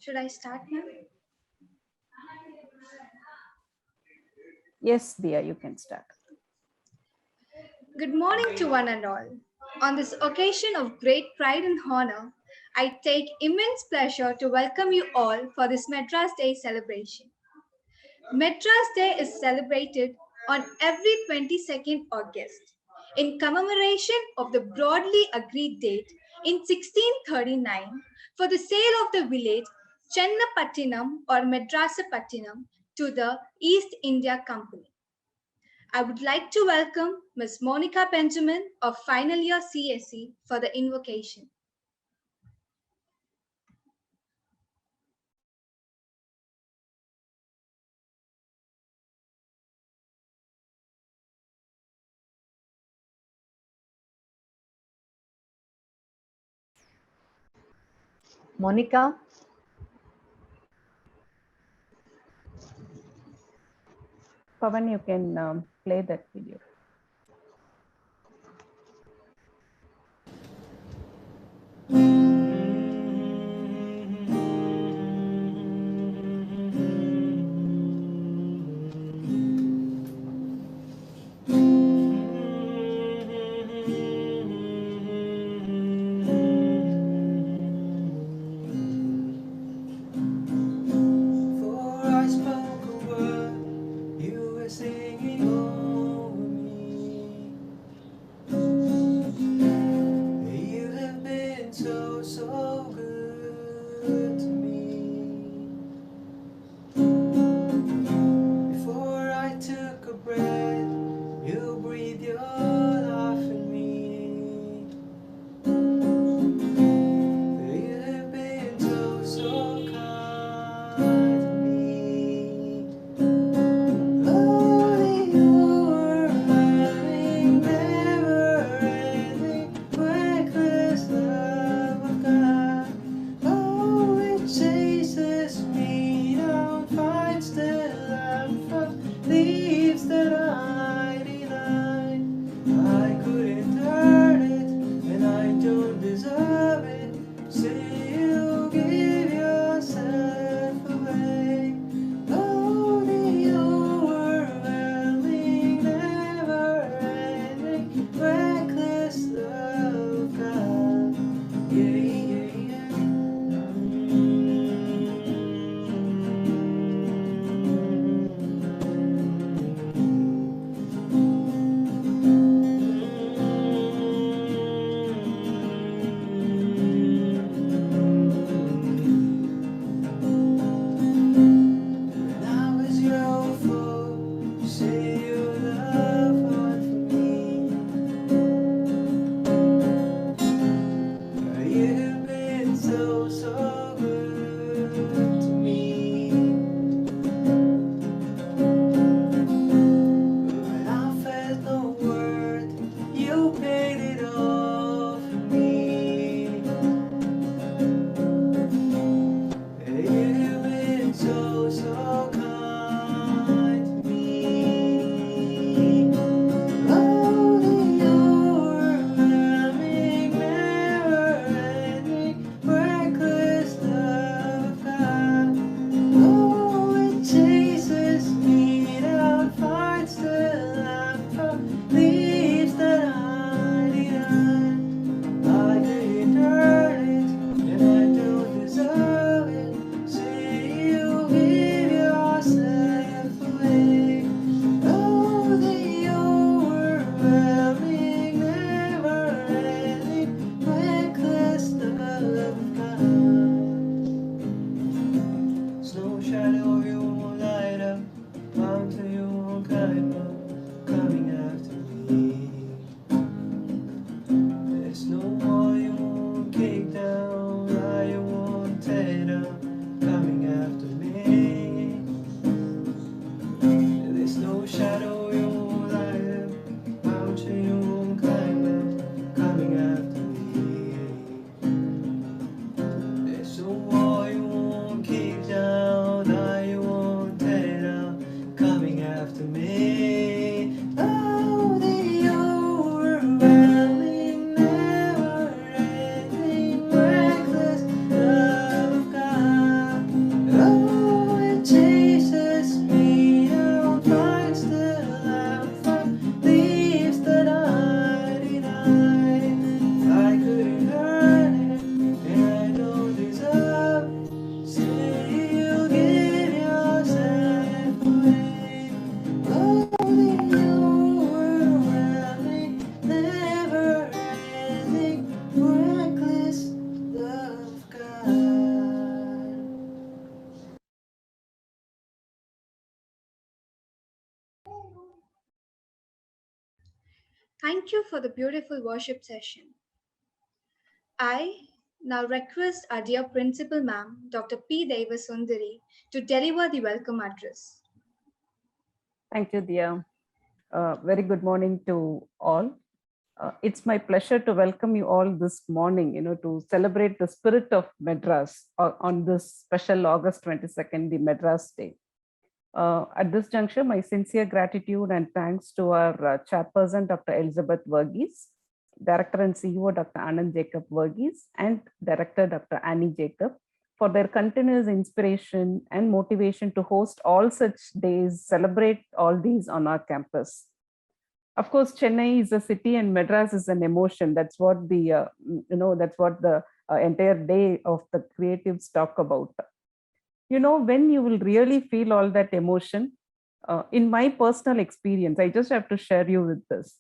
Should I start now? Yes, Dia, you can start. Good morning to one and all. On this occasion of great pride and honor, I take immense pleasure to welcome you all for this Madras Day celebration. Madras Day is celebrated on every 22nd August in commemoration of the broadly agreed date in 1639 for the sale of the village Chennapattinam or Madrasapattinam to the East India Company. I would like to welcome Ms. Monica Benjamin of final year CSE for the invocation. Monica? Pavan, you can play that video. Thank you for the beautiful worship session. I now request our dear Principal Ma'am, Dr. P. Devasundari, to deliver the welcome address. Thank you, Dia. Very good morning to all. It's my pleasure to welcome you all this morning, to celebrate the spirit of Madras on this special August 22nd, the Madras Day. At this juncture, my sincere gratitude and thanks to our chairperson, Dr. Elizabeth Verghese, Director and CEO, Dr. Anand Jacob Verghese, and Director, Dr. Annie Jacob, for their continuous inspiration and motivation to host all such days, celebrate all these on our campus. Of course, Chennai is a city and Madras is an emotion. That's what the entire day of the creatives talk about. When you will really feel all that emotion, in my personal experience, I just have to share you with this.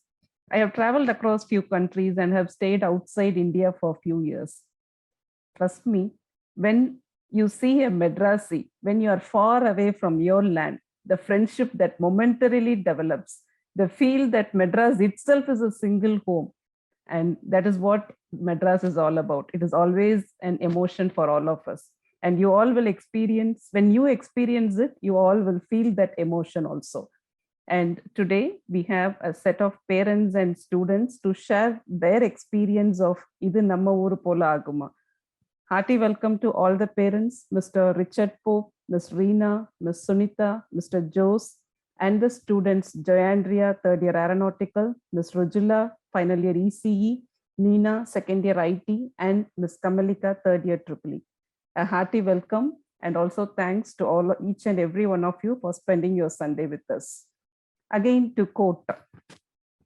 I have traveled across few countries and have stayed outside India for a few years. Trust me, when you see a Madrasi, when you are far away from your land, the friendship that momentarily develops, the feel that Madras itself is a single home. And that is what Madras is all about. It is always an emotion for all of us. And you all will experience, when you experience it, you all will feel that emotion also. And today we have a set of parents and students to share their experience of Idu Namma Ooru Pola Aguma. Hearty welcome to all the parents, Mr. Richard Pope, Ms. Reena, Ms. Sunita, Mr. Jose, and the students, Joyandria, third year aeronautical, Ms. Rujula, final year ECE, Nina, second year IT, and Ms. Kamalika, third year EEE. A hearty welcome and also thanks to each and every one of you for spending your Sunday with us. Again, to quote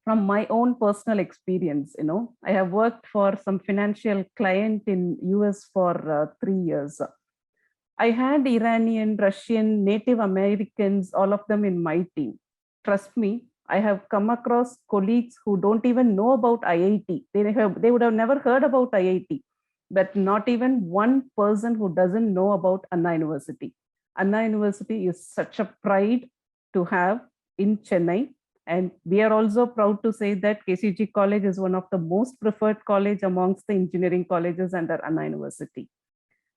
from my own personal experience, I have worked for some financial client in US for 3 years. I had Iranian, Russian, Native Americans, all of them in my team. Trust me, I have come across colleagues who don't even know about IIT. They would have never heard about IIT, but not even one person who doesn't know about Anna University. Anna University is such a pride to have in Chennai. And we are also proud to say that KCG College is one of the most preferred college amongst the engineering colleges under Anna University.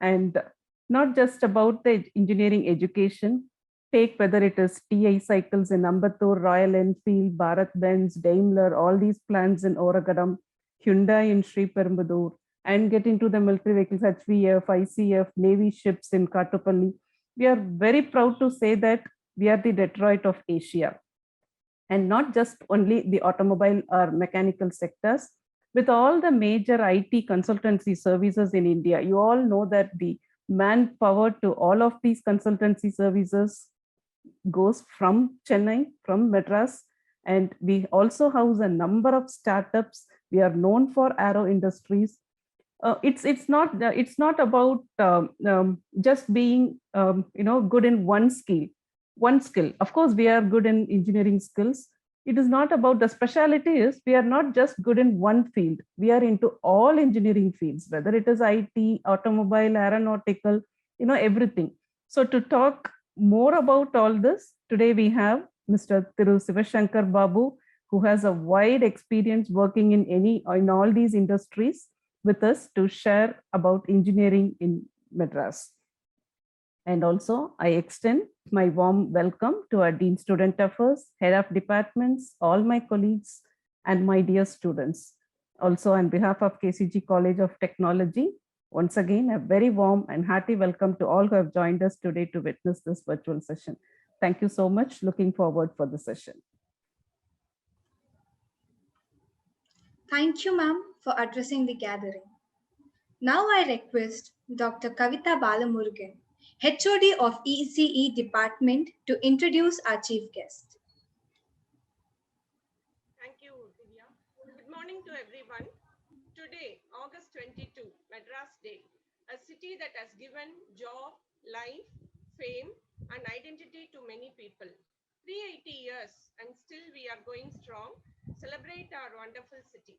And not just about the engineering education, take whether it is TI cycles in Ambattur, Royal Enfield, Bharat Benz, Daimler, all these plants in Oragadam, Hyundai in Sri Perumbudur, and get into the military vehicles, HVF, ICF, Navy ships in Kattupalli. We are very proud to say that we are the Detroit of Asia. And not just only the automobile or mechanical sectors, with all the major IT consultancy services in India, you all know that the manpower to all of these consultancy services goes from Chennai, from Madras, and we also house a number of startups. We are known for aero industries. It's not about just being good in one skill. Of course, we are good in engineering skills. It is not about, the specialty is we are not just good in one field. We are into all engineering fields, whether it is IT, automobile, aeronautical, everything. So to talk more about all this, today we have Mr. Thiru Sivashankar Babu, who has a wide experience working in all these industries, with us to share about engineering in Madras. And also, I extend my warm welcome to our Dean Student Affairs, Head of Departments, all my colleagues, and my dear students. Also, on behalf of KCG College of Technology, once again, a very warm and hearty welcome to all who have joined us today to witness this virtual session. Thank you so much. Looking forward for the session. Thank you, ma'am, for addressing the gathering. Now I request Dr. Kavita Balamurugan, HOD of ECE Department, to introduce our chief guest. Thank you, Divya. Good morning to everyone. Today, August 22, Madras Day, a city that has given job, life, fame, and identity to many people. 380 years and still we are going strong. Celebrate our wonderful city.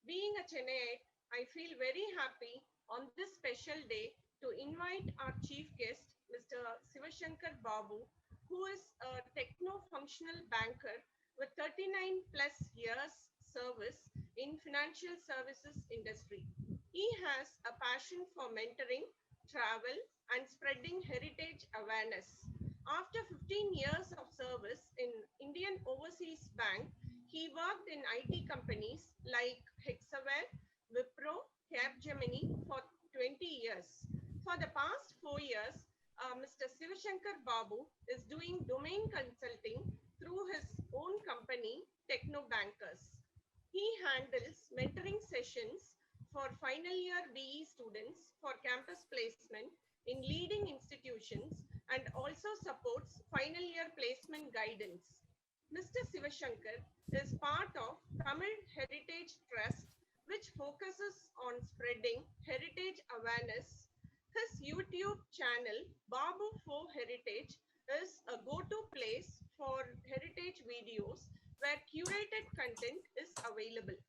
Being a Chennaiite, I feel very happy on this special day to invite our chief guest, Mr. Sivashankar Babu, who is a techno-functional banker with 39 plus years service in financial services industry. He has a passion for mentoring, travel, and spreading heritage awareness. After 15 years of service in Indian Overseas Bank, he worked in IT companies like Hexaware, Wipro, Capgemini for 20 years. For the past 4 years, Mr. Sivashankar Babu is doing domain consulting through his own company, Techno Bankers. He handles mentoring sessions for final year BE students for campus placement in leading institutions and also supports final year placement guidance. Mr. Sivashankar is part of Tamil Heritage Trust, which focuses on spreading heritage awareness. His YouTube channel, Babu for Heritage, is a go-to place for heritage videos where curated content is available.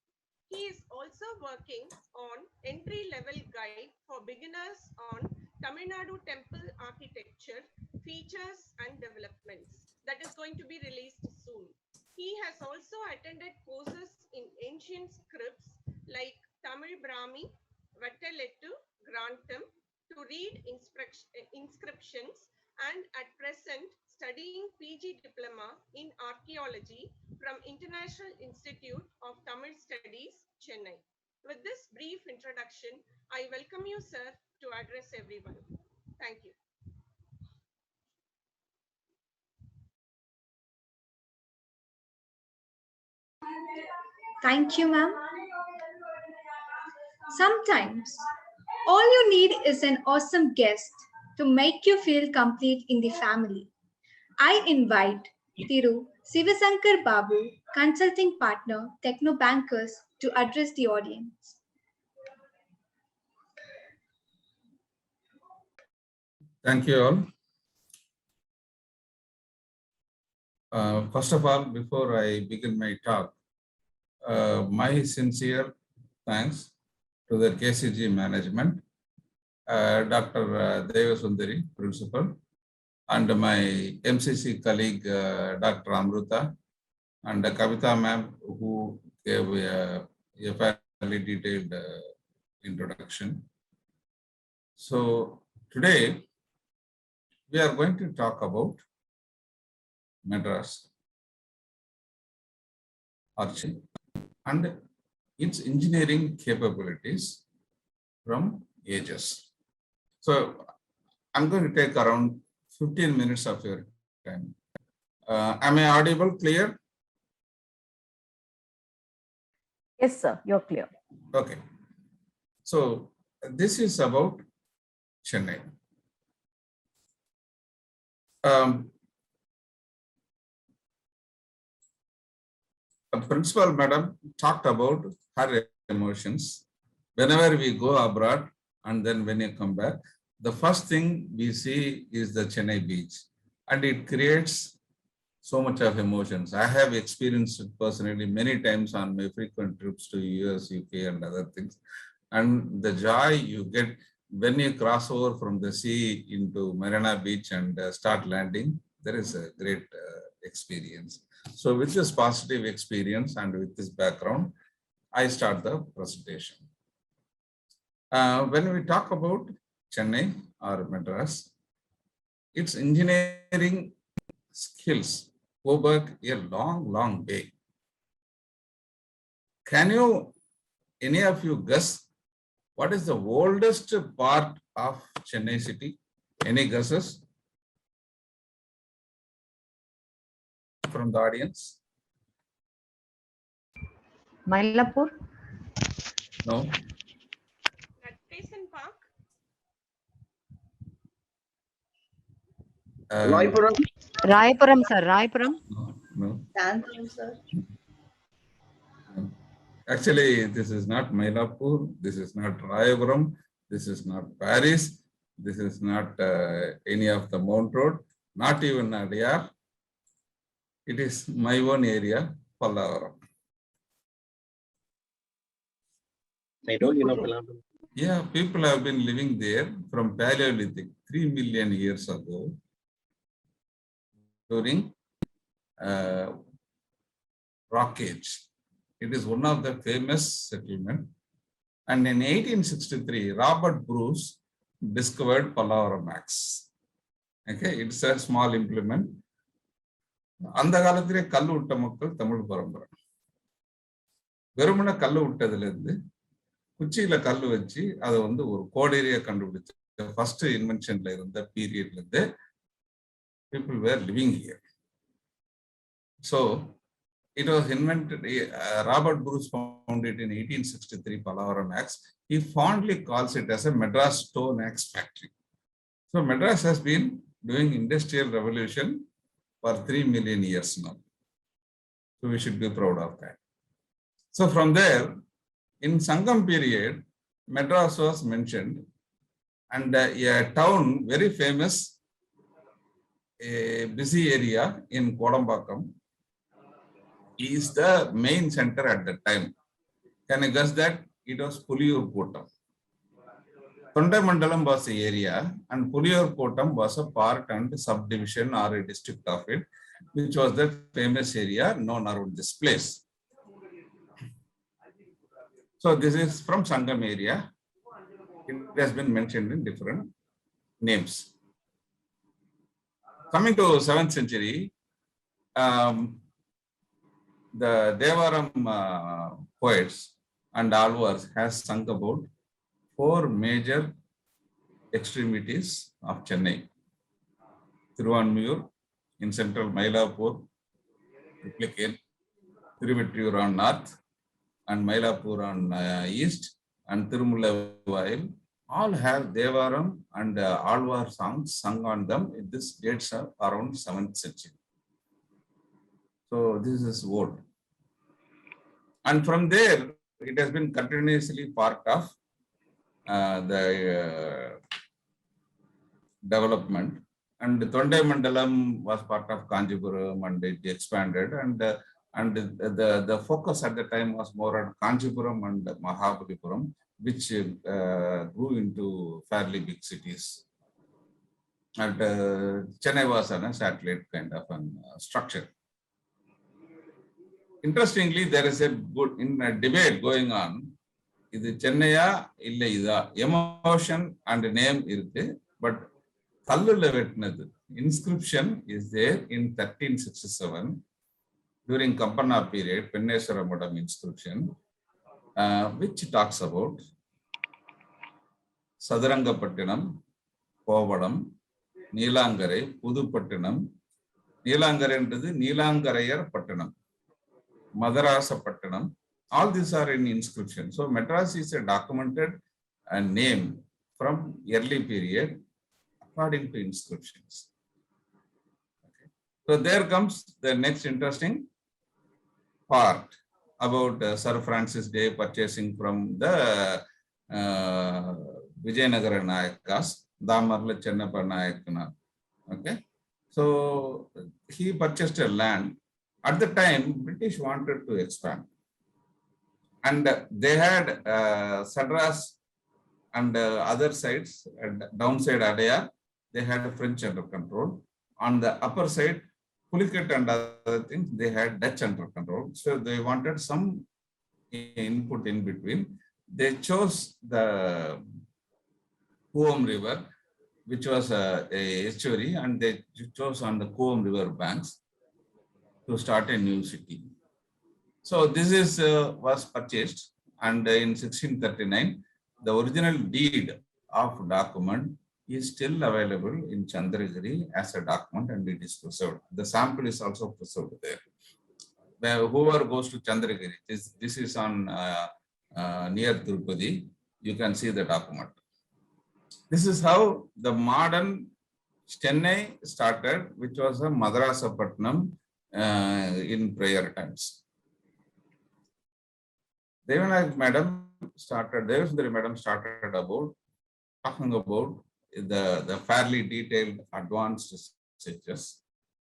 He is also working on entry-level guide for beginners on Tamil Nadu temple architecture, features and developments that is going to be released soon. He has also attended courses in ancient scripts like Tamil Brahmi, Vattelettu, Grantham to read inscriptions and at present studying PG diploma in archaeology from International Institute of Tamil Studies, Chennai. With this brief introduction, I welcome you, sir, to address everyone. Thank you. Thank you, ma'am. Sometimes all you need is an awesome guest to make you feel complete in the family. I invite Thiru Sivasankar Babu, consulting partner, Techno Bankers, to address the audience. Thank you all. First of all, before I begin my talk, my sincere thanks to the KCG management, Dr. Devasundari, principal, and my MCC colleague, Dr. Amruta, and Kavita ma'am, who gave a fairly detailed introduction. So today, we are going to talk about Madras and its engineering capabilities from ages. So I'm going to take around 15 minutes of your time. Am I audible, clear? Yes, sir, you're clear. Okay. So this is about Chennai. The principal madam talked about her emotions. Whenever we go abroad and then when you come back, the first thing we see is the Chennai beach, and it creates so much of emotions. I have experienced it personally many times on my frequent trips to US, UK and other things. And the joy you get when you cross over from the sea into Marina Beach and start landing, there is a great experience. So with this positive experience and with this background, I start the presentation. When we talk about Chennai or Madras, its engineering skills go back a long way. Can you, any of you guess what is the oldest part of Chennai city? Any guesses from the audience? Mylapore? No. Tyson Park. Rayapuram, sir. Rayapuram. No. Tantaram, sir. Actually, this is not Mylapore, this is not Rayapuram, this is not Paris, this is not any of the Mount Road, not even Adyar. It is my own area, Pallavaram. I told you, Pallavaram. Yeah, people have been living there from Paleolithic, 3 million years ago, during rock age. It is one of the famous settlement. And in 1863, Robert Bruce discovered Pallavaram axe. Okay, it's a small implement. அந்த காலத்திலே கல்லு விட்ட மக்கள் தமிழ் பரம்பரை. வெறுமன கல்லு விட்டதுல இருந்து குச்சியில கல்லு வச்சு அதை வந்து ஒரு கோடேரியா கண்டுபிடிச்சு ஃபர்ஸ்ட் இன்வென்ஷன்ல இருந்த பீரியட்ல இருந்து people were living here. So it was invented, Robert Bruce found it in 1863, Pallavaram axe. He fondly calls it as a Madras stone axe factory. So Madras has been doing industrial revolution for 3 million years now. So we should be proud of that. So from there, in Sangam period, Madras was mentioned, and a town very famous, a busy area in Kodambakam is the main center at that time. Can you guess that? It was Puliyur Kotam. Thondamandalam was the area, and Puliyur Kotam was a part and subdivision or a district of it, which was the famous area known around this place. So this is from Sangam area. It has been mentioned in different names. Coming to 7th century, the Devaram poets and alvars has sung about 4 major extremities of Chennai. Thiruvanmiyur in central, Mylapore, Thiruvettriyur on north, and Mylapore on east, and Tirumulavayil, all have Devaram and Alvar songs sung on them. This dates are around 7th century. So this is old. And from there, it has been continuously part of the development. And Thondamandalam was part of Kanchipuram, and it expanded. And the focus at the time was more on Kanchipuram and Mahabalipuram, which grew into fairly big cities. And Chennai was on a satellite kind of structure. Interestingly, there is a debate going on. Is it Chennaiya illa ida? Emotion and name irukku, but kallulla vetnadu inscription is there in 1367 during Kampana period, Penneswara Madam inscription, which talks about Sadarangapattinam, Povadam, Neelangarai, Pudupattinam. Neelangarai என்றது நீலாங்கரையர் பட்டணம், Madarasapattinam. All these are in inscription. So Madras is a documented name from early period according to inscriptions. Okay. So there comes the next interesting part about Sir Francis Day purchasing from the Vijayanagara Nayakas, Damarla Chennappa Nayakana. Okay. So he purchased a land. At the time, British wanted to expand. And they had Sadras and other sides, downside Adaya, they had French under control. On the upper side, Pulicat and other things, they had Dutch under control. So they wanted some input in between. They chose the Coom River, which was a estuary, and they chose on the Coom River banks to start a new city. So this is was purchased, and in 1639, the original deed of document is still available in Chandragiri as a document, and it is preserved. The sample is also preserved there. Whoever goes to Chandragiri, this is on near Tirupati, you can see the document. This is how the modern Chennai started, which was a Madarasapattinam in prior times. Devasundari Madam started about talking about the fairly detailed advanced sketches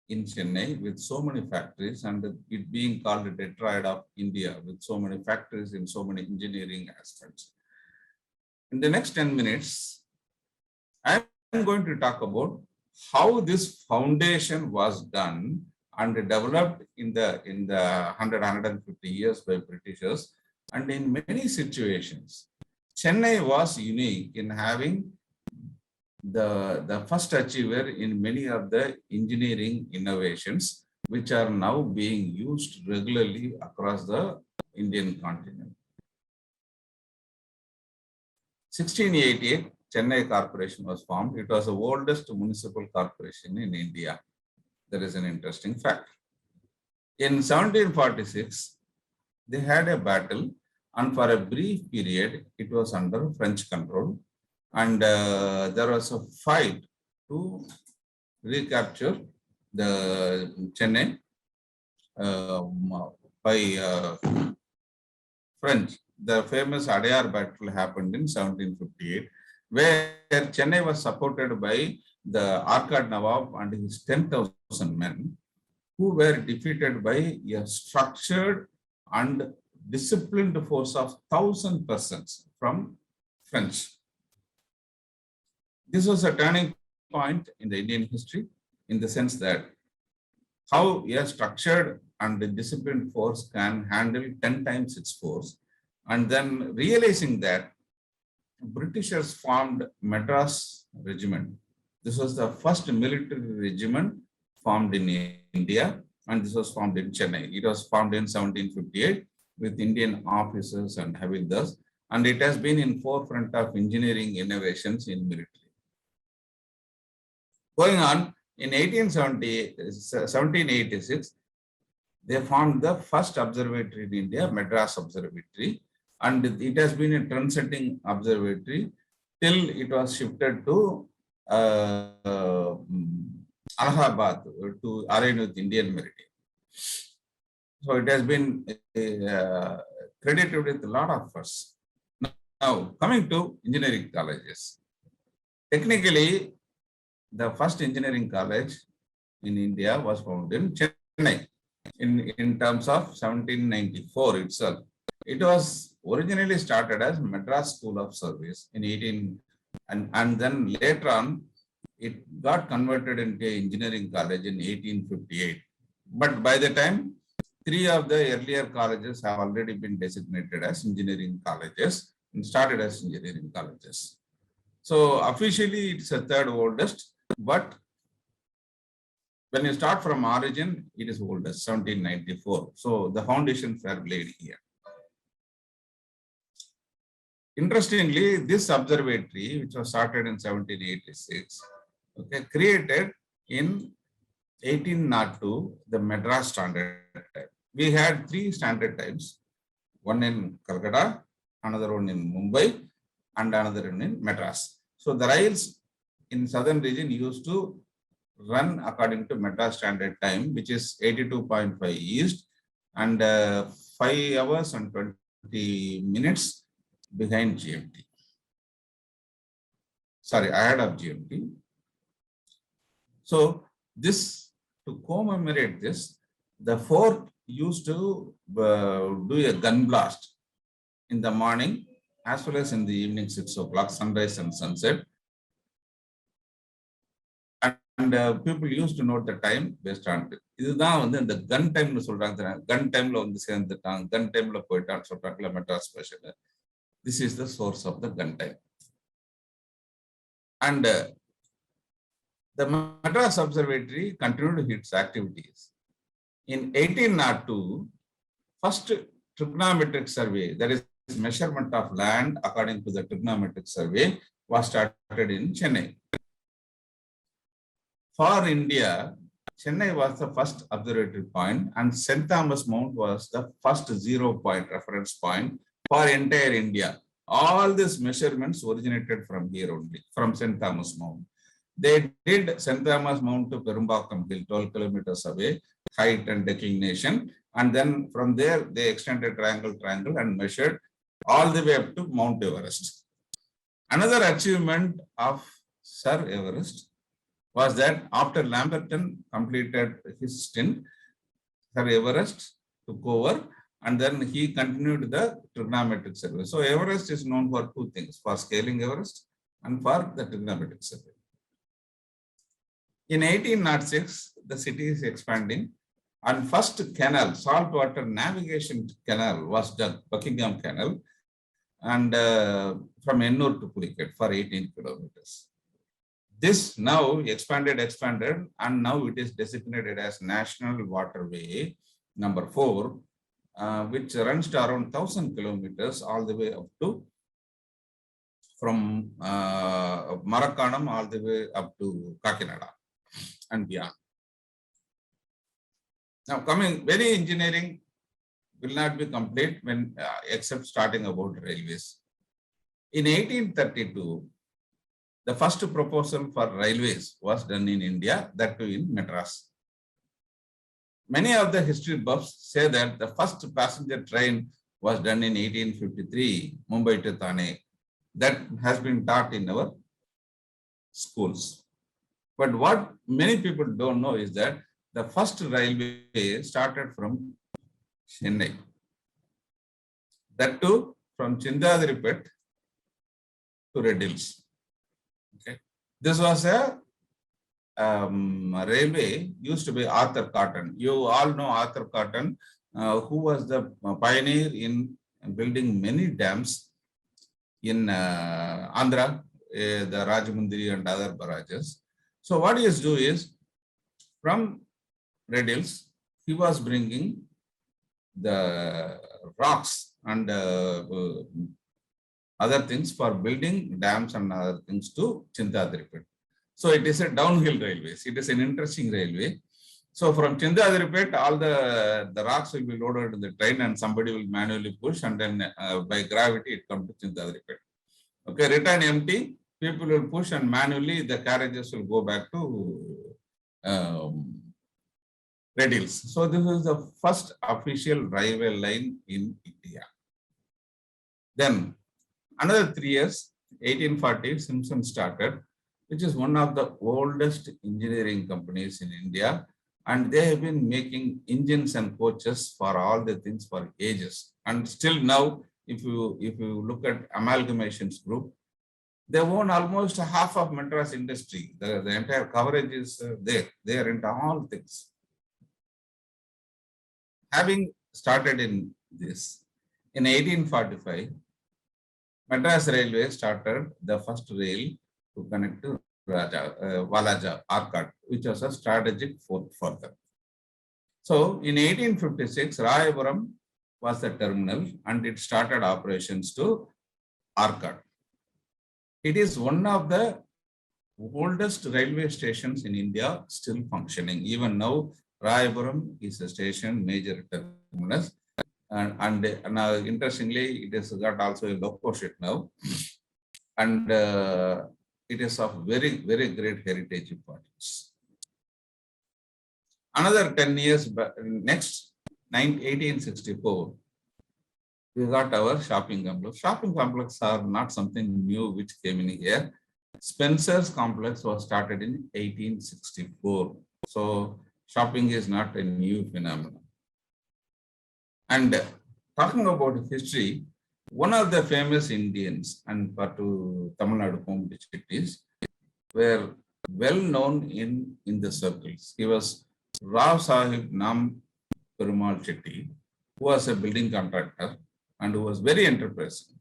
in Chennai with so many factories, and it being called the Detroit of India with so many factories in so many engineering aspects. In the next 10 minutes, I am going to talk about how this foundation was done and developed in the 150 years by Britishers. And in many situations, Chennai was unique in having the first achiever in many of the engineering innovations, which are now being used regularly across the Indian continent. 1688, Chennai Corporation was formed. It was the oldest municipal corporation in India. There is an interesting fact. In 1746, they had a battle, and for a brief period, it was under French control. And there was a fight to recapture the Chennai by French. The famous Adayar battle happened in 1758, where Chennai was supported by the Arcad Nawab and his 10,000 men, who were defeated by a structured and disciplined force of 1,000 persons from French. This was a turning point in the Indian history, in the sense that how a structured and disciplined force can handle 10 times its force. And then realizing that, Britishers formed Madras Regiment. This was the first military regiment formed in India, and this was formed in Chennai. It was formed in 1758 with Indian officers and havildars, and it has been in forefront of engineering innovations in military. Going on, in 1786, they formed the first observatory in India, Madras Observatory, and it has been a trend-setting observatory till it was shifted to Allahabad to align with Indian Meridian. So it has been credited with a lot of firsts. Now, coming to engineering colleges. Technically, the first engineering college in India was found in Chennai in terms of 1794 itself. It was originally started as Madras School of Service in 18, and then later on, it got converted into engineering college in 1858. But by the time, 3 of the earlier colleges have already been designated as engineering colleges and started as engineering colleges. So officially, it's the 3rd oldest, but when you start from origin, it is oldest, 1794. So the foundations were laid here. Interestingly, this observatory, which was started in 1786, created in 1802 the Madras Standard Time. We had 3 standard times, one in Calcutta, another one in Mumbai, and another one in Madras. So the rails in southern region used to run according to Madras Standard Time, which is 82.5 east and 5 hours and 20 minutes behind GMT. Sorry, ahead of GMT. So this, to commemorate this, the fort used to do a gun blast in the morning as well as in the evening, 6 o'clock, sunrise and sunset. And people used to note the time based on it. இதுதான் வந்து இந்த கன் டைம்னு சொல்றாங்க. கன் டைம்ல வந்து சேர்ந்துட்டாங்க, gun டைம்ல போயிட்டான்னு சொல்றாங்கல Madras special. This is the source of the gun time. And the Madras Observatory continued its activities. In 1802, first trigonometric survey, that is measurement of land according to the trigonometric survey, was started in Chennai. For India, Chennai was the first observatory point, and St. Thomas Mount was the first 0-point reference point for entire India. All these measurements originated from here only, from St. Thomas Mount. They did St. Thomas Mount to Perumbakam Hill, 12 kilometers away, height and declination. And then from there, they extended triangle and measured all the way up to Mount Everest. Another achievement of Sir Everest was that after Lamberton completed his stint, Sir Everest took over, and then he continued the trigonometric survey. So Everest is known for 2 things, for scaling Everest and for the trigonometric survey. In 1806, the city is expanding, And first canal, saltwater navigation canal was dug, Buckingham Canal, and from Ennur to Pulicat for 18 kilometers. This now expanded, and now it is designated as National Waterway number 4, which runs to around 1,000 kilometers all the way up to from Marakanam all the way up to Kakinada and beyond. Now coming, very engineering will not be complete when except starting about railways. In 1832, the first proposal for railways was done in India, that too in Madras. Many of the history buffs say that the first passenger train was done in 1853, Mumbai to Thane. That has been taught in our schools. But what many people don't know is that the first railway started from Chennai. That too from Chindadiripet to Red Hills. Okay. This was a railway used to be Arthur Cotton. You all know Arthur Cotton, who was the pioneer in building many dams in Andhra, the Rajamundri and other barrages. So what he is doing is, from Red Hills, he was bringing the rocks and other things for building dams and other things to Chindadiripet. So it is a downhill railway. It is an interesting railway. So from Chindadiripet, all the rocks will be loaded in the train and somebody will manually push, and then by gravity it comes to Chindadiripet. Okay, return empty, people will push and manually the carriages will go back to Red Hills. So this is the first official railway line in India. Then another 3 years, 1840, Simpson started, which is one of the oldest engineering companies in India. And they have been making engines and coaches for all the things for ages. And still now, if you look at Amalgamations Group, they own almost half of Madras industry. The entire coverage is there. They are into all things. Having started in this, in 1845, Madras Railway started the first rail to connect to Valaja, Arcot, which was a strategic fort for them. So in 1856, Rayapuram was the terminal and it started operations to Arcot. It is one of the oldest railway stations in India still functioning. Even now, Rayapuram is a station, major terminus. And now, interestingly, it has got also a loco shed now. And it is of very, very great heritage importance. Another 10 years back, next, 1864, we got our shopping complex. Shopping complexes are not something new which came in here. Spencer's complex was started in 1864. So shopping is not a new phenomenon. And talking about history, one of the famous Indians and Patu Tamil Nadu Chettis were well known in the circles. He was Rao Sahib Nam Perumal Chetty, who was a building contractor and who was very enterprising.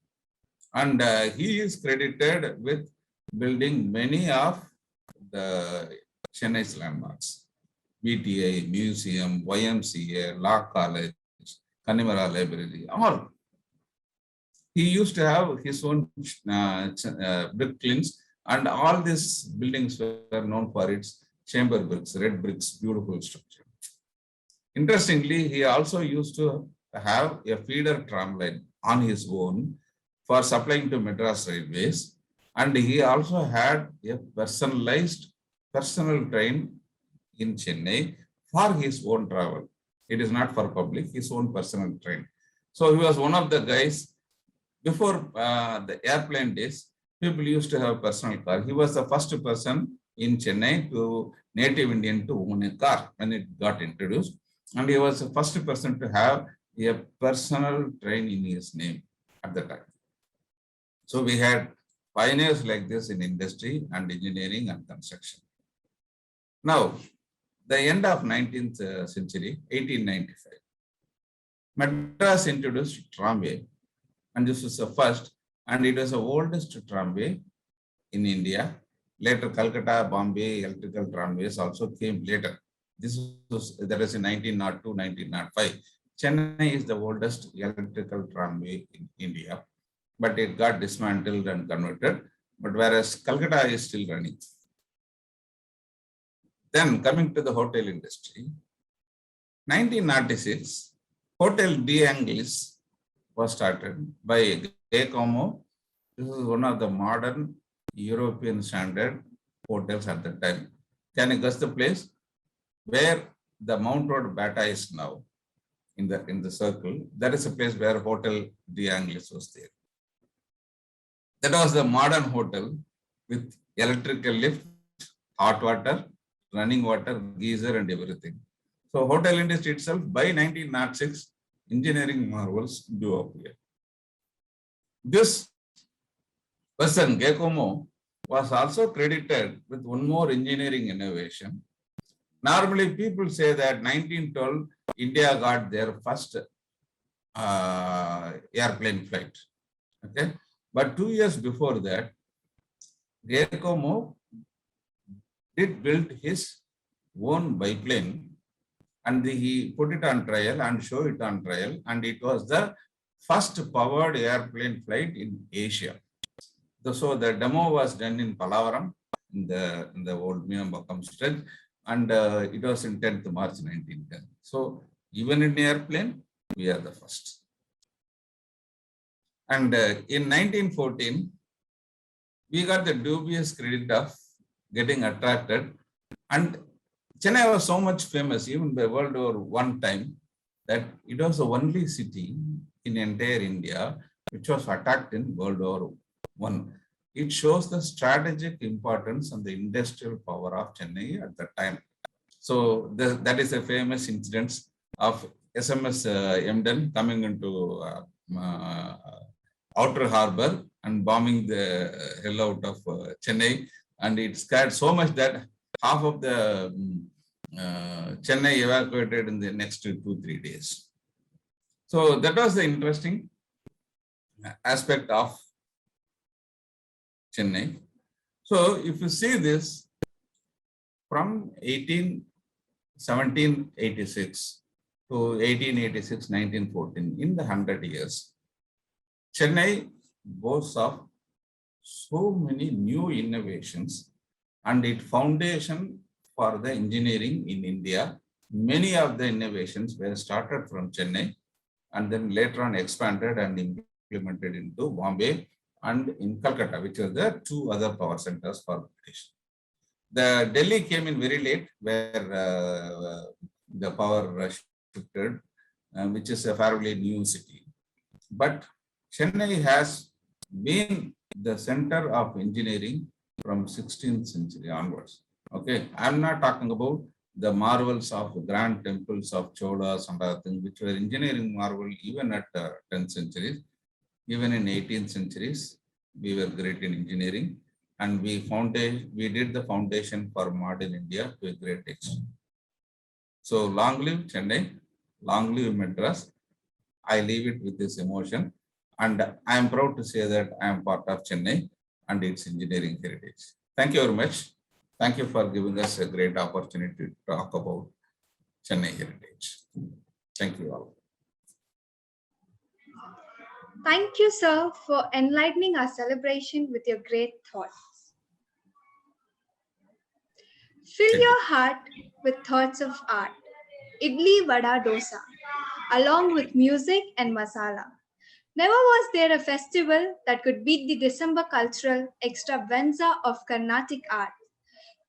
And he is credited with building many of the Chennai's landmarks, BTA, Museum, YMCA, Law College, Kannimara Library, all. He used to have his own brick kilns, and all these buildings were known for its chamber bricks, red bricks, beautiful structure. Interestingly, he also used to have a feeder tram line on his own for supplying to Madras Railways, and he also had a personal train in Chennai for his own travel. It is not for public, his own personal train. So he was one of the guys. Before the airplane days, people used to have a personal car. He was the first person in Chennai to native Indian to own a car when it got introduced. And he was the first person to have a personal train in his name at the time. So we had pioneers like this in industry and engineering and construction. Now, the end of 19th century, 1895, Madras introduced tramway, and this was the first, and it was the oldest tramway in India. Later, Calcutta, Bombay electrical tramways also came later. That is in 1902, 1905. Chennai is the oldest electrical tramway in India, but it got dismantled and converted. But whereas Calcutta is still running. Then coming to the hotel industry, 1996, Hotel D'Anglis was started by Giacomo. This is one of the modern European standard hotels at the time. Can you guess the place where the Mount Road Bata is now in the circle? That is a place where Hotel D'Anglis was there. That was the modern hotel with electrical lift, hot water, running water, geyser, and everything. So hotel industry itself, by 1906, engineering marvels do appear. This person, Giacomo, was also credited with one more engineering innovation. Normally, people say that 1912, India got their first airplane flight. Okay, but 2 years before that, Giacomo did build his own biplane, and he put it on trial and showed it on trial, and it was the first powered airplane flight in Asia. So the demo was done in Pallavaram in the old Meenambakam stretch, and it was in 10th March 1910. So even in airplane, we are the first. And in 1914, we got the dubious credit of getting attracted, and Chennai was so much famous even by World War I time that it was the only city in entire India which was attacked in World War I. It shows the strategic importance and the industrial power of Chennai at the time. So that is a famous incident of SMS Emden coming into outer harbor and bombing the hell out of Chennai, and it scared so much that half of the Chennai evacuated in the next 2-3 days. So that was the interesting aspect of Chennai. So if you see this from 1786 to 1886, 1914, in the 100 years, Chennai boasts of so many new innovations, and its foundation for the engineering in India. Many of the innovations were started from Chennai and then later on expanded and implemented into Bombay and in Calcutta, which are the two other power centers for British. The Delhi came in very late, where the power shifted, which is a fairly new city. But Chennai has been the center of engineering from 16th century onwards. Okay, I'm not talking about the marvels of grand temples of Cholas and other things, which were engineering marvel even at 10th centuries. Even in 18th centuries, we were great in engineering, and we did the foundation for modern India to a great extent. So long live Chennai, long live Madras. I leave it with this emotion, and I am proud to say that I am part of Chennai and its engineering heritage. Thank you very much. Thank you for giving us a great opportunity to talk about Chennai heritage. Thank you all. Thank you, sir, for enlightening our celebration with your great thoughts. Fill your heart with thoughts of art, idli, vada, dosa, along with music and masala. Never was there a festival that could beat the December cultural extravaganza of Carnatic art.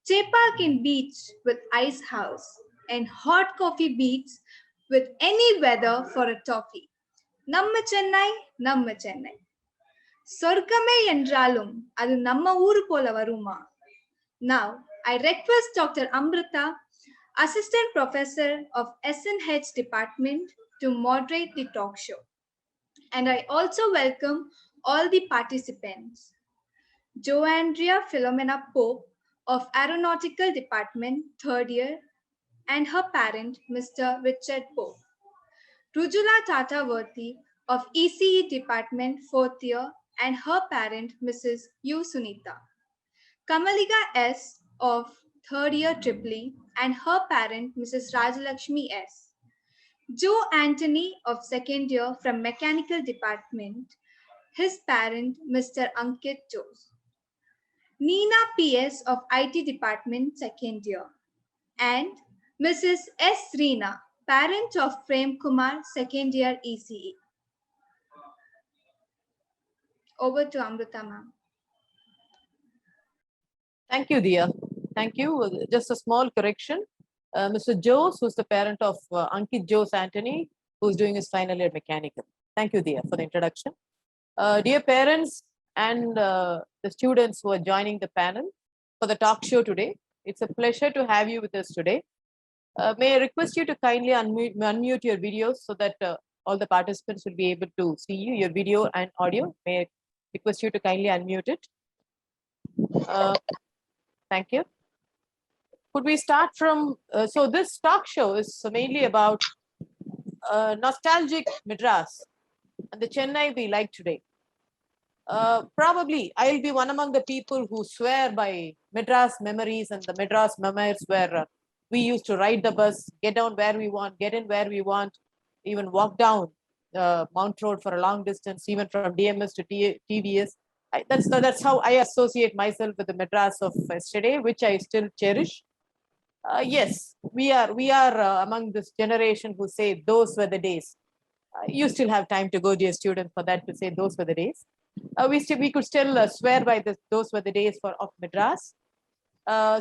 Chepakin beach with ice house and hot coffee beats with any weather for a toffee. Namma Chennai, Namma Chennai. Sorgame endralum, adu namma ooru pola varuma. Now, I request Dr. Amrita, Assistant Professor of SNH Department, to moderate the talk show. And I also welcome all the participants. Joandria Philomena Pope of Aeronautical Department, 3rd year, and her parent, Mr. Richard Pope. Rujula Tatavarthi of ECE Department 4th year and her parent, Mrs. U. Sunita. Kamalika S. of 3rd year Tripoli and her parent, Mrs. Rajalakshmi S. Joe Anthony of 2nd year from Mechanical Department, his parent, Mr. Ankit Jose. Neena P.S. of IT Department, 2nd year, and Mrs. S. Reena, parent of Prem Kumar, 2nd year ECE. Over to Amrita ma'am. Thank you, Dia. Thank you. Just a small correction. Mr. Jose, who's the parent of Ankit Jose Anthony, who's doing his final year mechanical. Thank you, Dia, for the introduction. Dear parents and the students who are joining the panel for the talk show today, it's a pleasure to have you with us today. May I request you to kindly unmute your videos so that all the participants will be able to see you, your video and audio. May I request you to kindly unmute it. Thank you. Could we start from, so this talk show is mainly about nostalgic Madras and the Chennai we like today. Probably I'll be one among the people who swear by Madras memories and the Madras memories where we used to ride the bus, get down where we want, get in where we want, even walk down Mount Road for a long distance, even from DMS to TVS. That's how I associate myself with the Madras of yesterday, which I still cherish. Yes, we are among this generation who say those were the days. You still have time to go, dear students, for that to say those were the days. We could still swear by those were the days of Madras.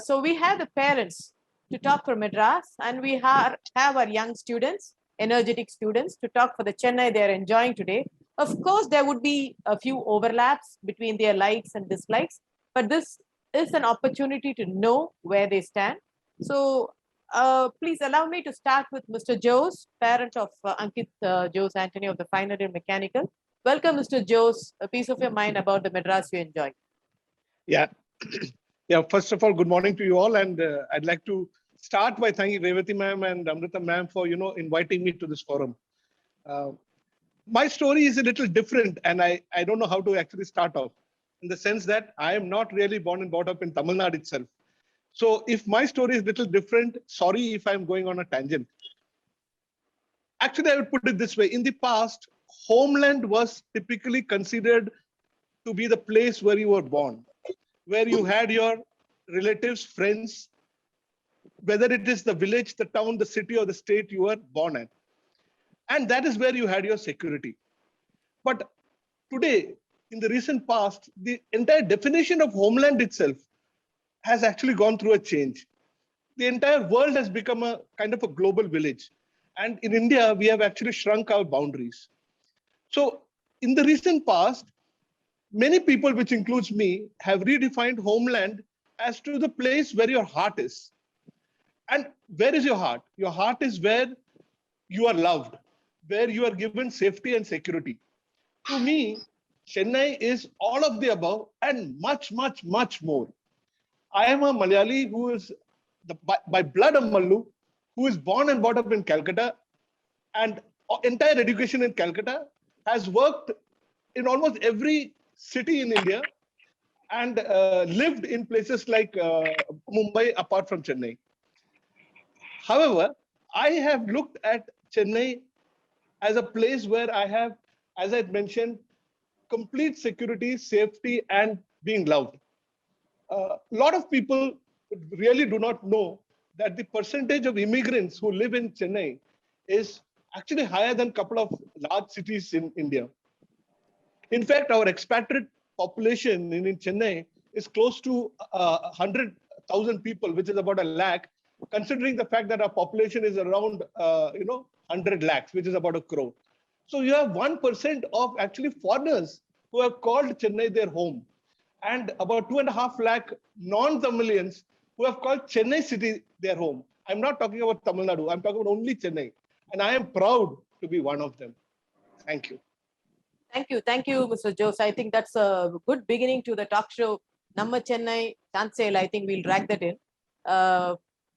So we have the parents to talk for Madras, and we have our young students, energetic students, to talk for the Chennai they are enjoying today. Of course, there would be a few overlaps between their likes and dislikes, but this is an opportunity to know where they stand. So please allow me to start with Mr. Jose, parent of Ankit Jose Anthony of the final year mechanical. Welcome, Mr. Jose. A piece of your mind about the Madras you enjoy. Yeah. Yeah. First of all, good morning to you all. And I'd like to start by thanking Revati ma'am and Amrita ma'am for, inviting me to this forum. My story is a little different, and I don't know how to actually start off, in the sense that I am not really born and brought up in Tamil Nadu itself. So if my story is a little different, sorry if I'm going on a tangent. Actually, I would put it this way. In the past, homeland was typically considered to be the place where you were born, where you had your relatives, friends, whether it is the village, the town, the city, or the state you were born at. And that is where you had your security. But today, in the recent past, the entire definition of homeland itself has actually gone through a change. The entire world has become a kind of a global village. And in India, we have actually shrunk our boundaries. So in the recent past, many people, which includes me, have redefined homeland as to the place where your heart is. And where is your heart? Your heart is where you are loved, where you are given safety and security. To me, Chennai is all of the above and much, much, much more. I am a Malayali who is by blood a Mallu, who is born and brought up in Calcutta, and entire education in Calcutta, has worked in almost every city in India, and lived in places like Mumbai apart from Chennai. However, I have looked at Chennai as a place where I have, as I mentioned, complete security, safety, and being loved. A lot of people really do not know that the percentage of immigrants who live in Chennai is actually higher than a couple of large cities in India. In fact, our expatriate population in Chennai is close to 100,000 people, which is about 1 lakh, considering the fact that our population is around 100 lakhs, which is about 1 crore. So you have 1% of actually foreigners who have called Chennai their home, and about 2.5 lakh non-Tamilians who have called Chennai city their home. I'm not talking about Tamil Nadu. I'm talking about only Chennai. And I am proud to be one of them. Thank you. Thank you, Mr. Jose. I think that's a good beginning to the talk show. Namma Chennai, Chancel, I think we'll drag that in.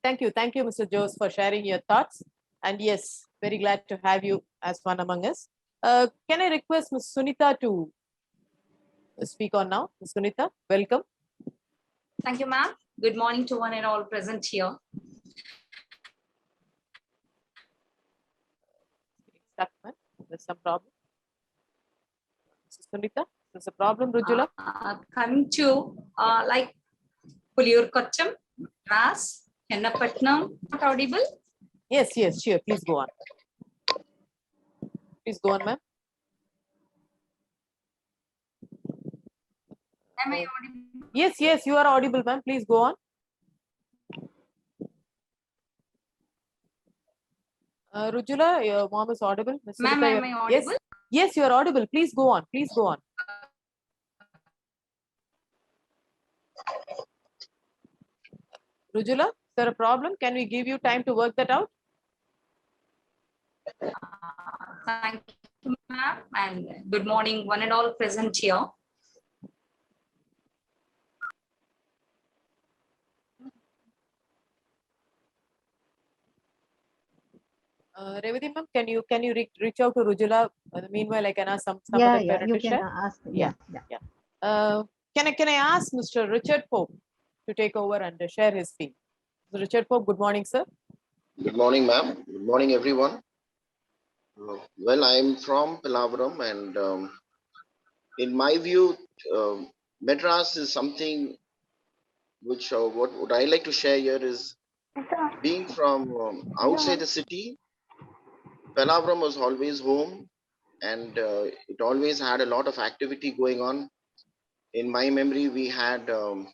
Thank you, Mr. Jose, for sharing your thoughts. And yes, very glad to have you as one among us. Can I request Ms. Sunita to speak on now? Ms. Sunita, welcome. Thank you, ma'am. Good morning to one and all present here. Stuck, ma'am. There's some problem. Mrs. Sunita, there's a problem, Rujula? Coming to like Puliur Kocham, Madras, Chennapatnam, not audible? Yes, sure. Please go on. Please go on, ma'am. Am I audible? Yes, you are audible, ma'am. Please go on. Rujula, your mom is audible. Ms. Ma'am, Sunita, am I audible? Yes, you are audible. Please go on. Rujula, is there a problem? Can we give you time to work that out? Thank you, ma'am, and good morning, one and all present here. Revati ma'am, can you reach out to Rujula? Meanwhile, I can ask some Yeah, other yeah, parent you to can share. ask. Yeah. Yeah. Can I ask Mr. Richard Pope to take over and share his speech? Mr. Richard Pope, good morning, sir. Good morning, ma'am. Good morning, everyone. Well, I'm from Pilavaram, and in my view, Madras is something which what I like to share here is being from outside the city. Pilavaram was always home, and it always had a lot of activity going on. In my memory, we had the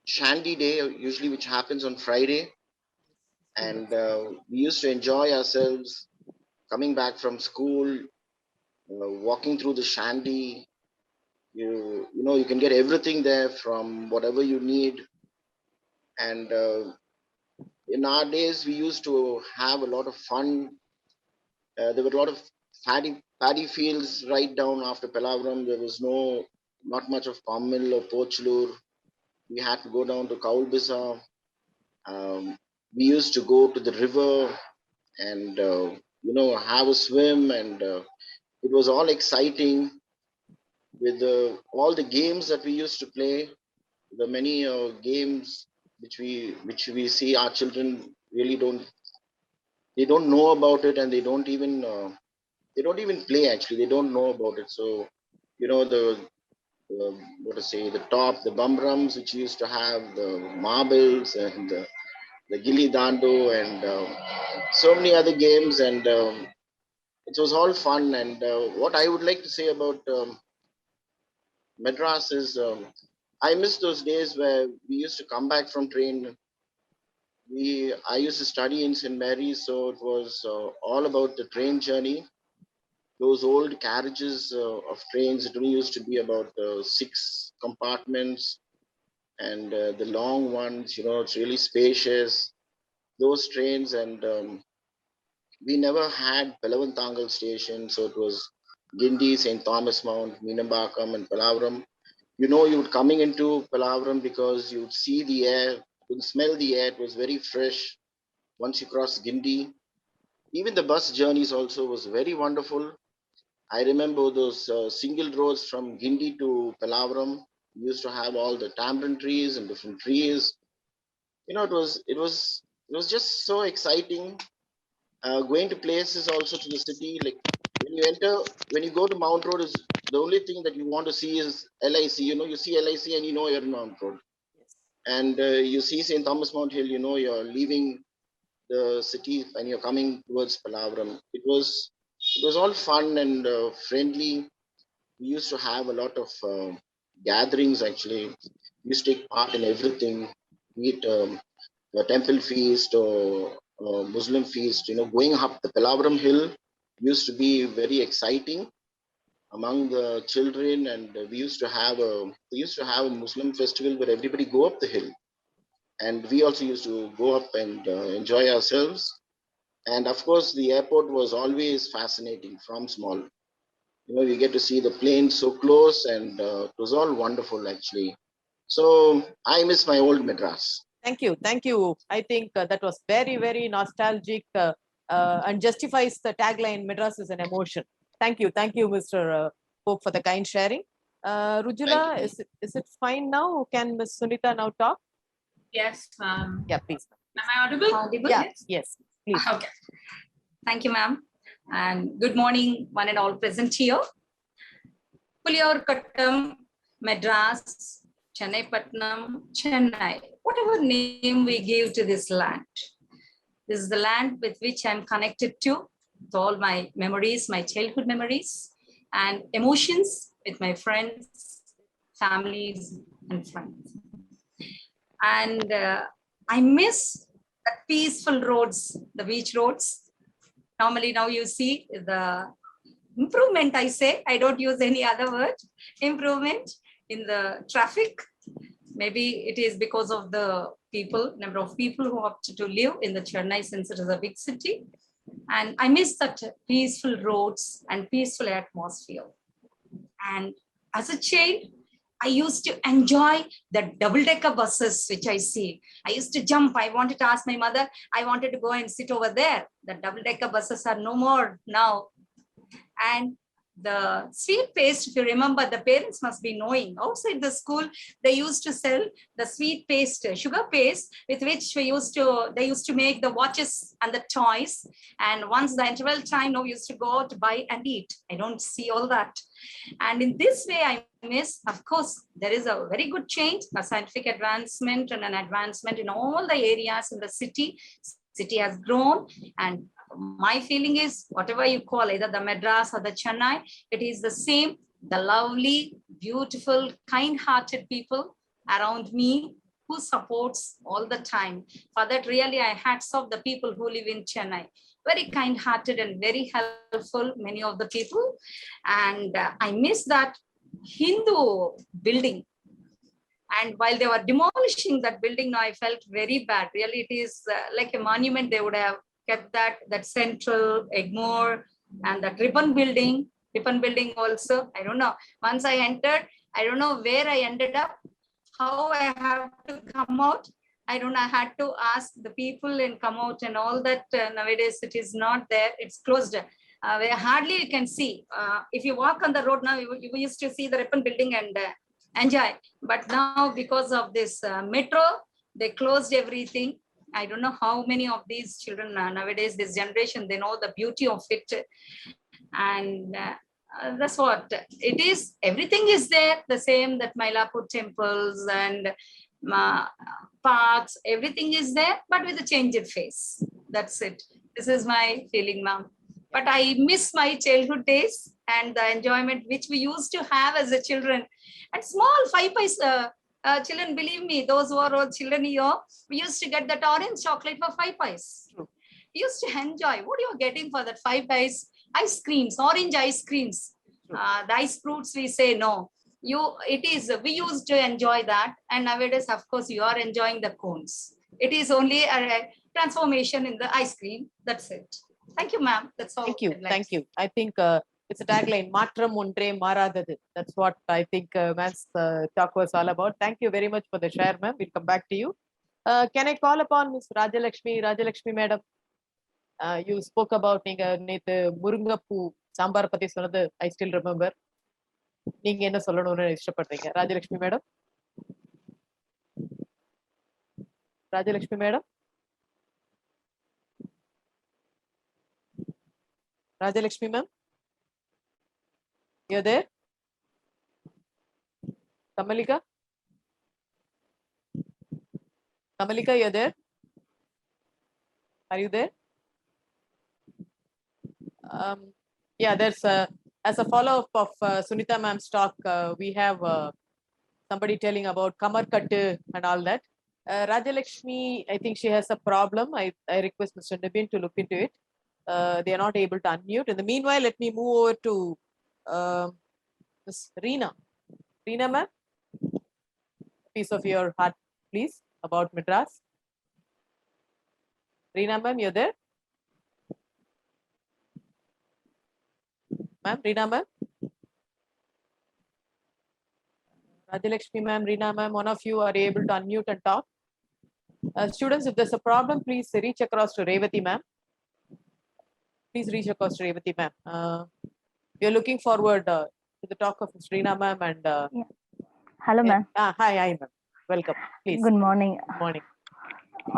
Shandy Day, usually which happens on Friday, and we used to enjoy ourselves coming back from school, walking through the Shandy. You know you can get everything there from whatever you need, and in our days we used to have a lot of fun. There were a lot of paddy fields right down after Pelavaram. There was not much of Kammil or Pochulur. We had to go down to Kaulbisa. We used to go to the river and have a swim, and it was all exciting with all the games that we used to play. The many games which we see our children really don't know about it, and they don't even play. Actually, they don't know about it. So the the bumrums which used to have, the marbles, and the gilli dando, and so many other games, and it was all fun. And what I would like to say about Madras is I miss those days where we used to come back from train. I used to study in St. Mary's, so it was all about the train journey. Those old carriages of trains, it only used to be about 6 compartments, and the long ones, it's really spacious. Those trains, and we never had Pelavantangal station, so it was Gindi, St. Thomas Mount, Meenambakam, and Palavaram. You would coming into Palavaram because you would see the air, you would smell the air. It was very fresh once you cross Gindi. Even the bus journeys also was very wonderful. I remember those single roads from Gindi to Palavaram. We used to have all the tamarind trees and different trees. It was just so exciting. Going to places also to the city, like when you go to Mount Road, is the only thing that you want to see is LIC. You see LIC and you're in Mount Road. And you see St. Thomas Mount Hill, you're leaving the city and you're coming towards Palavaram. It was all fun and friendly. We used to have a lot of gatherings. Actually, we used to take part in everything, be it a temple feast or Muslim feast. Going up the Pelavaram Hill used to be very exciting among the children, and we used to have a Muslim festival where everybody go up the hill, and we also used to go up and enjoy ourselves. And of course, the airport was always fascinating from small. You get to see the planes so close, and it was all wonderful actually. So I miss my old Madras. Thank you. Thank you. I think that was very, very nostalgic and justifies the tagline, Madras is an emotion. Thank you. Thank you, Mr. Pope, for the kind sharing. Rujula, Thank is it fine now? Can Ms. Sunita now talk? Yes, Yeah, please. am I audible? Audible? Yeah, yes, please. Okay. Thank you, ma'am. And good morning, one and all present here. Puliorkottam, Madras, Chennai Patnam, Chennai, whatever name we give to this land. This is the land with which I'm connected to all my memories, my childhood memories, and emotions with my friends, families, and friends. And I miss the peaceful roads, the beach roads. Normally now you see the improvement, I say, I don't use any other word, improvement in the traffic. Maybe it is because of the number of people who opt to live in the Chennai since it is a big city. And I miss that peaceful roads and peaceful atmosphere. And as a child, I used to enjoy the double-decker buses, which I see. I used to jump. I wanted to ask my mother, I wanted to go and sit over there. The double-decker buses are no more now. And the sweet paste, if you remember, the parents must be knowing. Outside the school, they used to sell the sweet paste, sugar paste, with which they used to make the watches and the toys. And once the interval time, now we used to go out to buy and eat. I don't see all that. And in this way, I miss, of course, there is a very good change, a scientific advancement and an advancement in all the areas in the city. City has grown, and my feeling is whatever you call either the Madras or the Chennai, it is the same, the lovely, beautiful, kind-hearted people around me who supports all the time. For that, really, I hats off the people who live in Chennai. Very kind-hearted and very helpful, many of the people. And I miss that Hindu building. And while they were demolishing that building, now I felt very bad. Really, it is like a monument. They would have kept that central, Egmore, and that ribbon building also. I don't know. Once I entered, I don't know where I ended up, how I have to come out. I don't know. I had to ask the people and come out and all that. Nowadays, it is not there. It's closed. Where hardly you can see. If you walk on the road now, you used to see the ribbon building and enjoy. But now, because of this metro, they closed everything. I don't know how many of these children nowadays, this generation, they know the beauty of it. And that's what it is. Everything is there, the same, that Mylapore temples and parks, everything is there, but with a changed face. That's it. This is my feeling, ma'am. But I miss my childhood days and the enjoyment which we used to have as a children. And small 5 paise children, believe me, those who are all children here, we used to get that orange chocolate for 5 paise. We used to enjoy. What you're getting for that 5 paise? Ice creams, orange ice creams. The ice fruits, we say no. We used to enjoy that. And nowadays, of course, you are enjoying the cones. It is only a transformation in the ice cream. That's it. Thank you, ma'am. That's all. Thank you. Thank you. I think it's a tagline, Matram Undre Maradadu. That's what I think ma'am's talk was all about. Thank you very much for the share, ma'am. We'll come back to you. Can I call upon Ms. Rajalakshmi? Rajalakshmi, madam. You spoke about Murungapu Sambar Pati Sonadu. I still remember. நீங்க என்ன சொல்லணும்னு இஷ்டப்படுறீங்க Rajalakshmi madam? Rajalakshmi madam? Rajalakshmi ma'am, you're there? Kamalika? Kamalika, you're there? Are you there? Yeah, there's as a follow-up of Sunita ma'am's talk, we have somebody telling about Kamarkattu and all that. Rajalakshmi, I think she has a problem. I request Mr. Nibin to look into it. They are not able to unmute. In the meanwhile, let me move over to Ms. Reena. Reena ma'am, piece of your heart, please, about Madras. Reena ma'am, you're there? Ma'am, Reena ma'am? Rajalakshmi ma'am, Reena ma'am, one of you are able to unmute and talk. Students, if there's a problem, please reach across to Revati ma'am. Please reach across to Revati ma'am. We are looking forward to the talk of Ms. Reena ma'am and. Hello, ma'am. Hi, ma'am. Welcome. Please. Good morning. Good morning.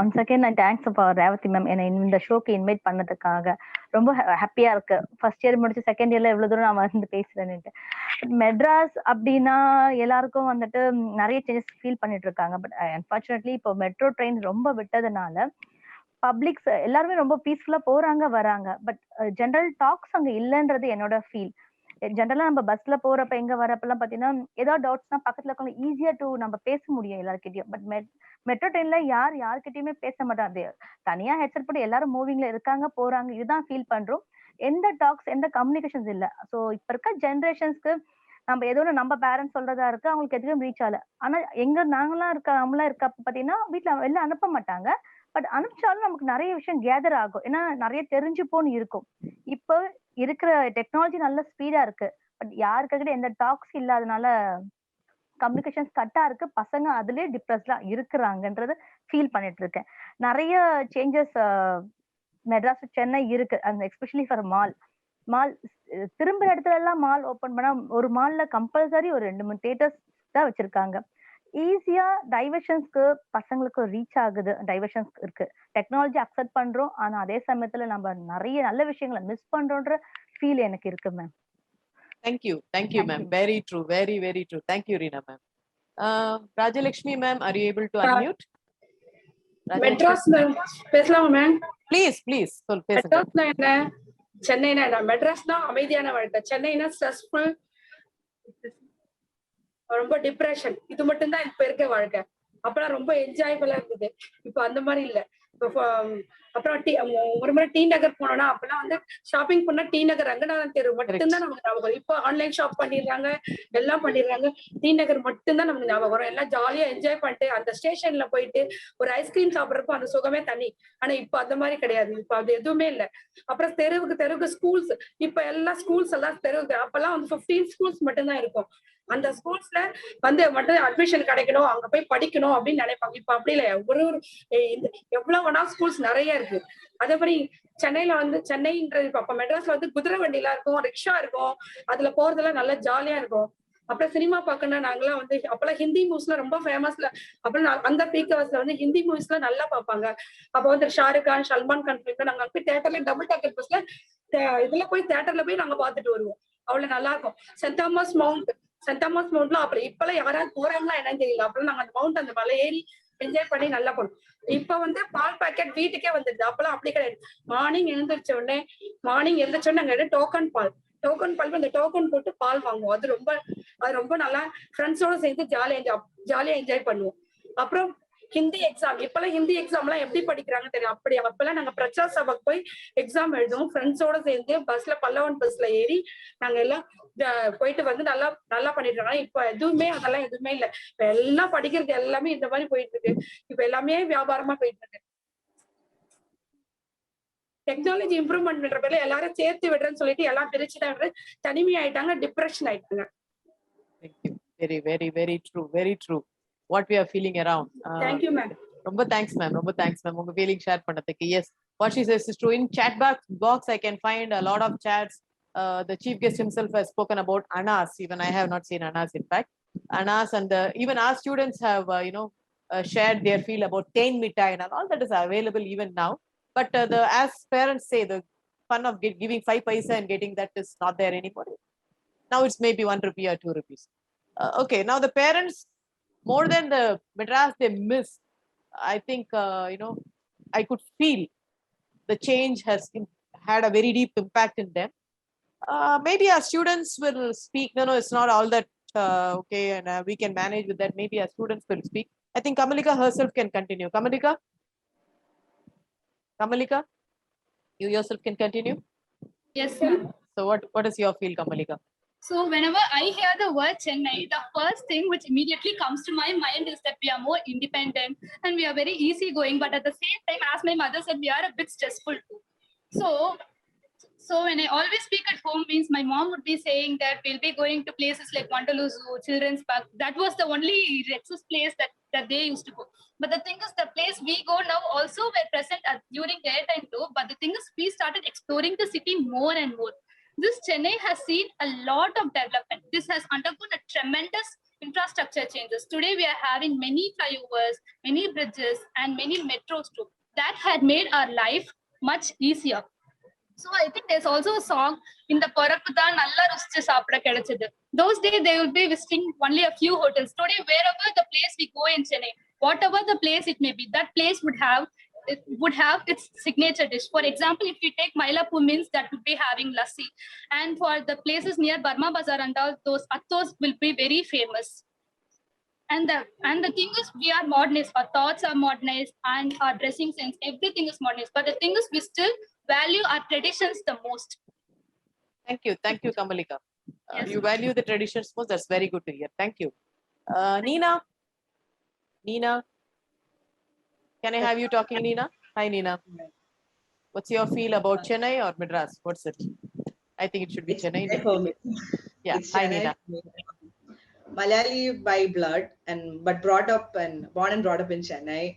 Once again, and thanks for Revati ma'am in the show invite பண்ணதுக்காக ரொம்ப ஹாப்பியா இருக்கு. First year முடிச்சு second இயர்ல எவ்வளவு தூரம் நான் வந்து பேசுறேன்ட்டு. மெட்ராஸ் அப்படின்னா எல்லாருக்கும் வந்துட்டு நிறைய சேஞ்சஸ் ஃபீல் பண்ணிட்டு இருக்காங்க. பட் அன்பார்ச்சுனேட்லி இப்போ மெட்ரோ ட்ரெயின் ரொம்ப விட்டதுனால பப்ளிக்ஸ் எல்லாருமே ரொம்ப பீஸ்ஃபுல்லா போறாங்க வராங்க. பட் ஜென்ரல் டாக்ஸ் அங்க இல்லைன்றது என்னோட ஃபீல். ஜென்ரலா நம்ம பஸ்ல போறப்ப எங்க வரப்பெல்லாம் பாத்தீங்கன்னா ஏதாவது டவுட்ஸ்னா பக்கத்துல இருக்கவங்க ஈஸியா நம்ம பேச முடியும் எல்லாருக்கிட்டையும். பட் மெட்ரோ ட்ரெயின்ல யாருக்கிட்டயுமே பேச மாட்டாங்க. தனியா ஹெட்செட் போட்டு எல்லாரும் மூவிங்ல இருக்காங்க போறாங்க, இதுதான் ஃபீல் பண்றோம். எந்த டாக்ஸ் எந்த கம்யூனிகேஷன்ஸ் இல்ல. ஸோ இப்ப இருக்க ஜென்ரேஷன்ஸ்க்கு நம்ம ஏதோ நம்ம பேரண்ட்ஸ் சொல்றதா இருக்கு, அவங்களுக்கு எதுவும் ரீச் ஆகல. ஆனா நம்மளாம் இருக்கப்ப பாத்தீங்கன்னா வீட்டுல வெளில அனுப்ப மாட்டாங்க. பட் அனுப்பிச்சாலும் நமக்கு நிறைய விஷயம் கேதர் ஆகும். ஏன்னா நிறைய தெரிஞ்சுப்போன்னு இருக்கும். இப்போ இருக்கிற டெக்னாலஜி நல்ல ஸ்பீடா இருக்கு. பட் யாருக்கிட்ட எந்த டாக்ஸ் இல்லாதனால கம்யூனிகேஷன்ஸ் கட்டா இருக்கு. பசங்க அதுலயே டிப்ரெஸ்டா இருக்கிறாங்கன்றது ஃபீல் பண்ணிட்டு இருக்கேன். நிறைய சேஞ்சஸ் மெட்ராஸ் சென்னை இருக்கு. அந்த எஸ்பெஷலி ஃபார் மால் திரும்ப இடத்துல எல்லாம் மால் ஓபன் பண்ணா ஒரு மால்ல கம்பல்சரி ஒரு 2-3 தியேட்டர்ஸ் தான் வச்சிருக்காங்க. ஈஸியா டைவர்ஷன்ஸ்க்கு பசங்களுக்கு ரீச் ஆகுது. டைவர்ஷன்ஸ் இருக்கு. டெக்னாலஜி அக்செப்ட் பண்றோம். ஆனா அதே சமயத்துல நம்ம நிறைய நல்ல விஷயங்களை மிஸ் பண்றோன்ற ஃபீல் எனக்கு இருக்கு ma'am. Thank you, ma'am. Very true, very, very true. Thank you, Reena ma'am. Rajalakshmi ma'am, are you able to unmute? Madras பேசலாமா மேம்? Please. மெட்ராஸ்னா என்ன, சென்னைனா என்ன? மெட்ராஸ்னா அமைதியான வாழ்க்கை, சென்னைனா ஸ்ட்ரெஸ்ஃபுல், ரொம்ப டிப்ரெஷன். இது மட்டும் தான் இப்ப இருக்க வாழ்க்கை. அப்பெல்லாம் ரொம்ப என்ஜாயபிளா இருந்தது. இப்ப அந்த மாதிரி இல்ல. அப்புறம் ஒரு முறை டி நகர் போனோம்னா அப்பெல்லாம் வந்து ஷாப்பிங் பண்ணா டி நகர் ரங்கநாதன் தெரு மட்டும்தான் நமக்கு ஞாபகம் வரும். இப்போ ஆன்லைன் ஷாப் பண்ணிடுறாங்க, எல்லாம் பண்ணிடுறாங்க. டி நகர் மட்டும்தான் நமக்கு ஞாபகம் வரும். எல்லாம் ஜாலியா என்ஜாய் பண்ணிட்டு அந்த ஸ்டேஷன்ல போயிட்டு ஒரு ஐஸ்கிரீம் சாப்பிட்றப்போ அந்த சுகமே தனி. ஆனா இப்ப அந்த மாதிரி கிடையாது. இப்ப அது எதுவுமே இல்லை. அப்புறம் தெருவுக்கு ஸ்கூல்ஸ். இப்ப எல்லாம் ஸ்கூல்ஸ் எல்லாம் தெருவுக்கு. அப்பெல்லாம் வந்து 15 ஸ்கூல்ஸ் மட்டும்தான் இருக்கும். அந்த ஸ்கூல்ஸ்ல வந்து மட்டும் அட்மிஷன் கிடைக்கணும், அங்க போய் படிக்கணும் அப்படின்னு நினைப்பாங்க. இப்ப அப்படி இல்லை. ஒரு எவ்வளவு வேணா ஸ்கூல்ஸ் நிறைய இருக்கு. அதே மாதிரி சென்னையில வந்து சென்னைன்றது அப்ப மெட்ராஸ்ல வந்து குதிரை வண்டி எல்லாம் இருக்கும், ரிக்ஷா இருக்கும். அதுல போறதெல்லாம் நல்லா ஜாலியா இருக்கும். அப்புறம் சினிமா பார்க்கணும். நாங்கெல்லாம் வந்து அப்பெல்லாம் ஹிந்தி மூவிஸ்லாம் ரொம்ப ஃபேமஸ்ல. அப்புறம் அந்த பீக் ஹவர்ஸ்ல வந்து ஹிந்தி மூவிஸ் எல்லாம் நல்லா பார்ப்பாங்க. அப்ப வந்து ஷாருக் கான், சல்மான் கான் பிலிம் நாங்க போய் தியேட்டர்ல டபுள் டக்கர் பஸ்ல இதுல போய் தியேட்டர்ல போய் நாங்க பாத்துட்டு வருவோம். அவ்வளவு நல்லா இருக்கும். சென்ட் தாமஸ் மவுண்ட்லாம் அப்புறம் இப்பெல்லாம் யாராவது போறாங்களா என்னன்னு தெரியல. அப்புறம் நாங்க அந்த மவுண்ட் அந்த மலை ஏறி என்ஜாய் பண்ணி நல்லா போனோம். இப்ப வந்து பால் பாக்கெட் வீட்டுக்கே வந்துருது. அப்பெல்லாம் அப்படி கிடையாது. மார்னிங் எழுந்திரிச்ச உடனே நாங்க டோக்கன் பால் அந்த டோக்கன் போட்டு பால் வாங்குவோம். அது ரொம்ப நல்லா ஃப்ரெண்ட்ஸோட சேர்ந்து ஜாலியா என்ஜாய் பண்ணுவோம். அப்புறம் ஹிந்தி எக்ஸாம். இப்பெல்லாம் ஹிந்தி எக்ஸாம் எல்லாம் எப்படி படிக்கிறாங்க தெரியும். அப்படி அப்பெல்லாம் நாங்க பிரச்சார் சபாக்கு போய் எக்ஸாம் எழுதுவோம். ஃப்ரெண்ட்ஸோட சேர்ந்து பஸ்ல பல்லவன் பஸ்ல ஏறி நாங்க எல்லாம் போயிட்டு வந்து நல்லா பண்ணிட்டு இருக்காங்க. இப்ப அதெல்லாம் எதுவுமே இல்லை. இப்ப எல்லாம் படிக்கிறது எல்லாமே இந்த மாதிரி போயிட்டு இருக்கு. இப்ப எல்லாமே வியாபாரமா போயிட்டு இருக்கு. டெக்னாலஜி இம்ப்ரூவ்மெண்ட் பண்ற பேர்ல எல்லாரும் சேர்த்து விடுறேன்னு சொல்லிட்டு எல்லாம் பிரிச்சுதான் தனிமை ஆயிட்டாங்க, டிப்ரெஷன் ஆயிட்டாங்க. Very, very, very true, very true. What we are feeling around. Thank you, ma'am. Romba thanks, ma'am. Unga feeling share pannadhukku. Yes, what she says is true. In chat box, I can find a lot of chats. The chief guest himself has spoken about Anas. Even I have not seen Anas, in fact. Anas and even our students have, shared their feel about Tain Mithai and all that is available even now. But as parents say, the fun of giving 5 paisa and getting that is not there anymore. Now it's maybe 1 rupee or 2 rupees. Okay, now the parents, more than the Madras they miss, I think, I could feel the change has had a very deep impact in them. Maybe our students will speak. No, it's not all that okay, and we can manage with that. Maybe our students will speak. I think Kamalika herself can continue. Kamalika, you yourself can continue. Yes, sir. So what is your feel, Kamalika? So whenever I hear the word Chennai, the first thing which immediately comes to my mind is that we are more independent and we are very easygoing. But at the same time, as my mother said, we are a bit stressful too. So when I always speak at home means my mom would be saying that we'll be going to places like Wantaloo Zoo, Children's Park. That was the only Rexus place that they used to go. But the thing is, the place we go now also were present during their time too. But the thing is, we started exploring the city more and more. This Chennai has seen a lot of development. This has undergone a tremendous infrastructure changes. Today, we are having many flyovers, many bridges, and many metros too. That had made our life much easier. So I think there's also a song in the Porakkuda Nalla Rusichu Saapda Kedachadu. Those days they will be visiting only a few hotels. Today, wherever the place we go in Chennai, whatever the place it may be, that place would have its signature dish. For example, if you take Mylapore means that would be having lassi. And for the places near Burma Bazaar and all, those attos will be very famous. And the thing is, we are modernist. Our thoughts are modernized, and our dressing sense, everything is modernized. But the thing is, we still value our traditions the most. Thank you, Kamalika. Yes. You value the traditions most. That's very good to hear. Thank you. Nina, can I have you talking, Nina? Hi, Nina. What's your feel about Chennai or Madras? What's it? I think it should be Chennai. Yeah. It's Hi, Chennai. Nina. Malayali by blood, but born and brought up in Chennai.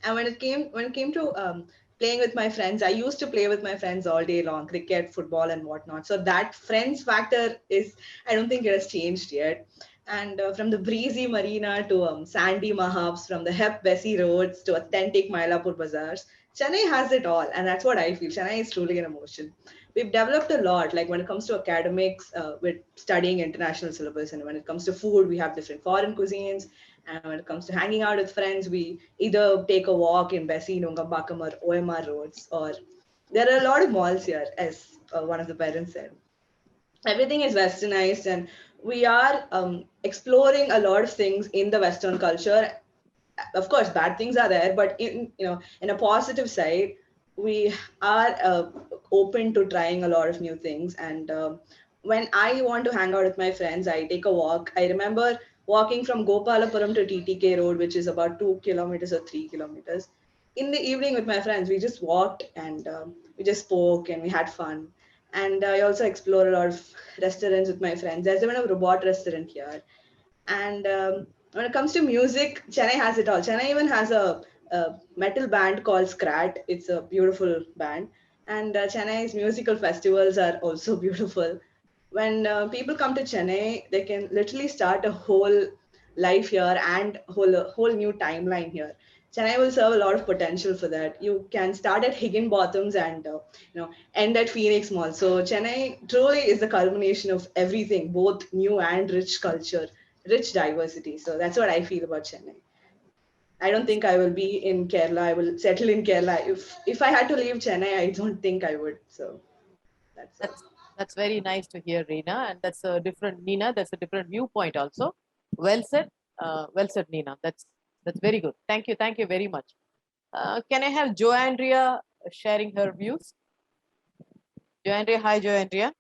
And when it came to playing with my friends, I used to play with my friends all day long, cricket, football, and whatnot. So that friends factor I don't think it has changed yet. And from the breezy marina to sandy mahabs, from the hep Bessie roads to authentic Mylapore bazaars, Chennai has it all, and that's what I feel. Chennai is truly an emotion. We've developed a lot, like when it comes to academics, with studying international syllabus, and when it comes to food, we have different foreign cuisines. And when it comes to hanging out with friends, we either take a walk in Bessie, Nungambakam, or OMR roads, or there are a lot of malls here, as one of the parents said. Everything is westernized, and we are exploring a lot of things in the Western culture. Of course, bad things are there, but in a positive side, we are open to trying a lot of new things. And when I want to hang out with my friends, I take a walk. I remember walking from Gopalapuram to TTK Road, which is about 2 kilometers or 3 kilometers. In the evening with my friends, we just walked and we just spoke and we had fun. And I also explore a lot of restaurants with my friends. There's even a robot restaurant here. And when it comes to music, Chennai has it all. Chennai even has a metal band called Scrat. It's a beautiful band. And Chennai's musical festivals are also beautiful. When people come to Chennai, they can literally start a whole life here and whole new timeline here. Chennai will serve a lot of potential for that. You can start at Higginbotham's and end at Phoenix Mall. So Chennai truly is the culmination of everything, both new and rich culture, rich diversity. So that's what I feel about Chennai. I don't think I will be in Kerala. I will settle in Kerala. If I had to leave Chennai, I don't think I would. So That's very nice to hear, Reena, and that's a different Nina. That's a different viewpoint also. Well said, Nina. That's very good. Thank you very much. Can I have Jo Andrea sharing her views? Jo Andrea, hi, Jo Andrea.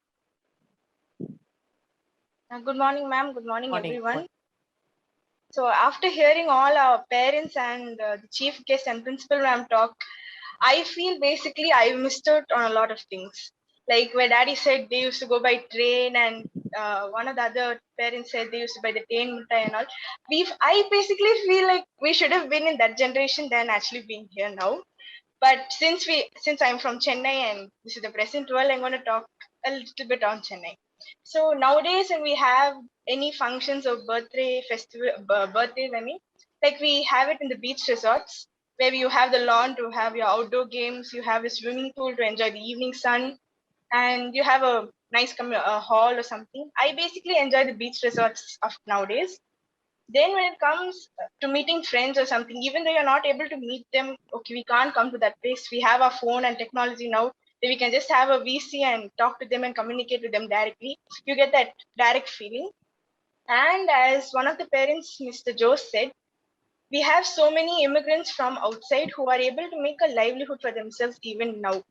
Good morning, ma'am. Good morning, everyone. So after hearing all our parents and the chief guest and principal ma'am talk, I feel basically I missed out on a lot of things. Like where daddy said they used to go by train, and one of the other parents said they used to buy the train mithai and all. I basically feel like we should have been in that generation than actually being here now. But since I'm from Chennai and this is the present world, I'm going to talk a little bit on Chennai. So nowadays, when we have any functions of birthdays, like we have it in the beach resorts, where you have the lawn to have your outdoor games, you have a swimming pool to enjoy the evening sun, and you have a nice hall or something. I basically enjoy the beach resorts of nowadays. Then when it comes to meeting friends or something, even though you're not able to meet them, okay, we can't come to that place. We have our phone and technology now. We can just have a VC and talk to them and communicate with them directly. You get that direct feeling. And as one of the parents, Mr. Joe, said, we have so many immigrants from outside who are able to make a livelihood for themselves even now.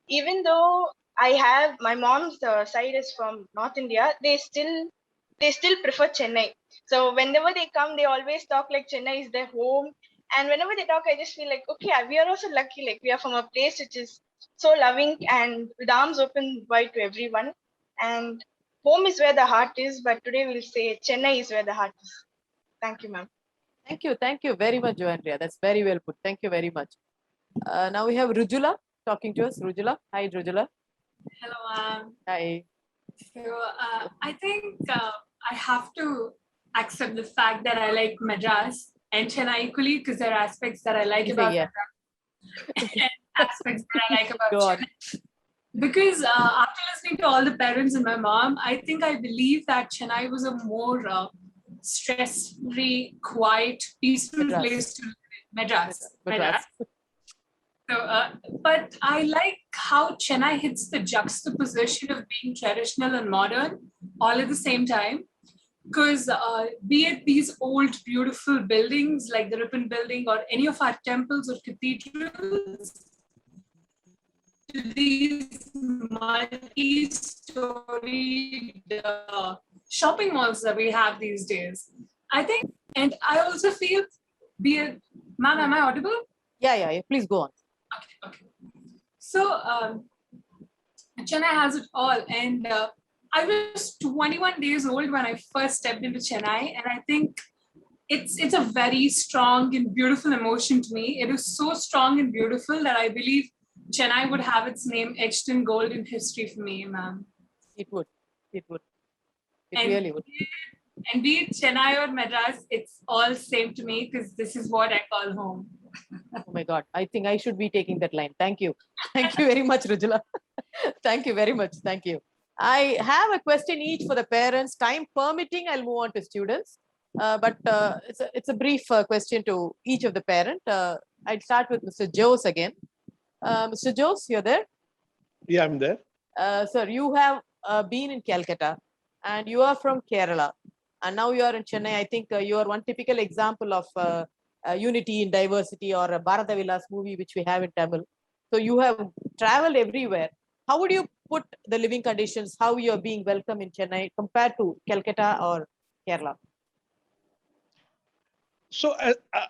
Even though my mom's side is from North India, they still prefer Chennai. So whenever they come, they always talk like Chennai is their home. And whenever they talk, I just feel like, okay, we are also lucky. Like we are from a place which is so loving and with arms open wide to everyone. And home is where the heart is, but today we'll say Chennai is where the heart is. Thank you, ma'am. Thank you very much, Joandria. That's very well put. Thank you very much. Now we have Rujula talking to us. Rujula, hi, Rujula. Hello, ma'am. Hi. So I think I have to accept the fact that I like Madras and Chennai equally because there are aspects that I like about Madras and aspects that I like about Chennai. Because after listening to all the parents and my mom, I think I believe that Chennai was a more stress-free, quiet, peaceful place to live in. Madras. So, but I like how Chennai hits the juxtaposition of being traditional and modern all at the same time. Because be it these old, beautiful buildings like the Ripon Building or any of our temples or cathedrals, to these multi-storied shopping malls that we have these days. I think, and I also feel, be it, ma'am, am I audible? Yeah. Please go on. Okay. So Chennai has it all, and I was 21 days old when I first stepped into Chennai, and I think it's a very strong and beautiful emotion to me. It is so strong and beautiful that I believe Chennai would have its name etched in gold in history for me, ma'am. It would. It And really would. And be it Chennai or Madras, it's all same to me because this is what I call home. Oh my God. I think I should be taking that line. Thank you. Thank you very much, Rujula. Thank you very much. Thank you. I have a question each for the parents. Time permitting, I'll move on to students. But it's a brief question to each of the parent. I'd start with Mr. Jose again. Mr. Jose, you're there? Yeah, I'm there. Sir, you have been in Calcutta and you are from Kerala. And now you are in Chennai. I think you are one typical example of unity in diversity, or a Bharata Vilas movie, which we have in Tamil. So you have traveled everywhere. How would you put the living conditions, how you are being welcome in Chennai compared to Calcutta or Kerala? So,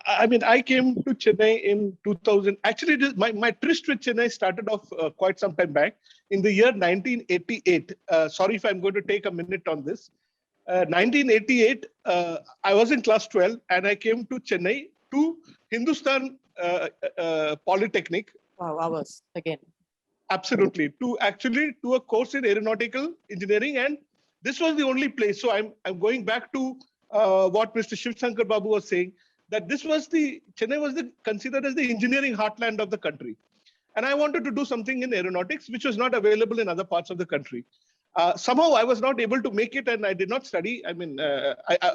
I mean, I came to Chennai in 2000. Actually, my tryst with Chennai started off quite some time back in the year 1988. Sorry if I'm going to take a minute on this. 1988, I was in class 12 and I came to Chennai to Hindustan Polytechnic. Wow, hours again. Absolutely. To a course in aeronautical engineering. And this was the only place. So I'm going back to what Mr. Shiv Shankar Babu was saying, that Chennai was considered as the engineering heartland of the country. And I wanted to do something in aeronautics, which was not available in other parts of the country. Somehow I was not able to make it and I did not study. I mean,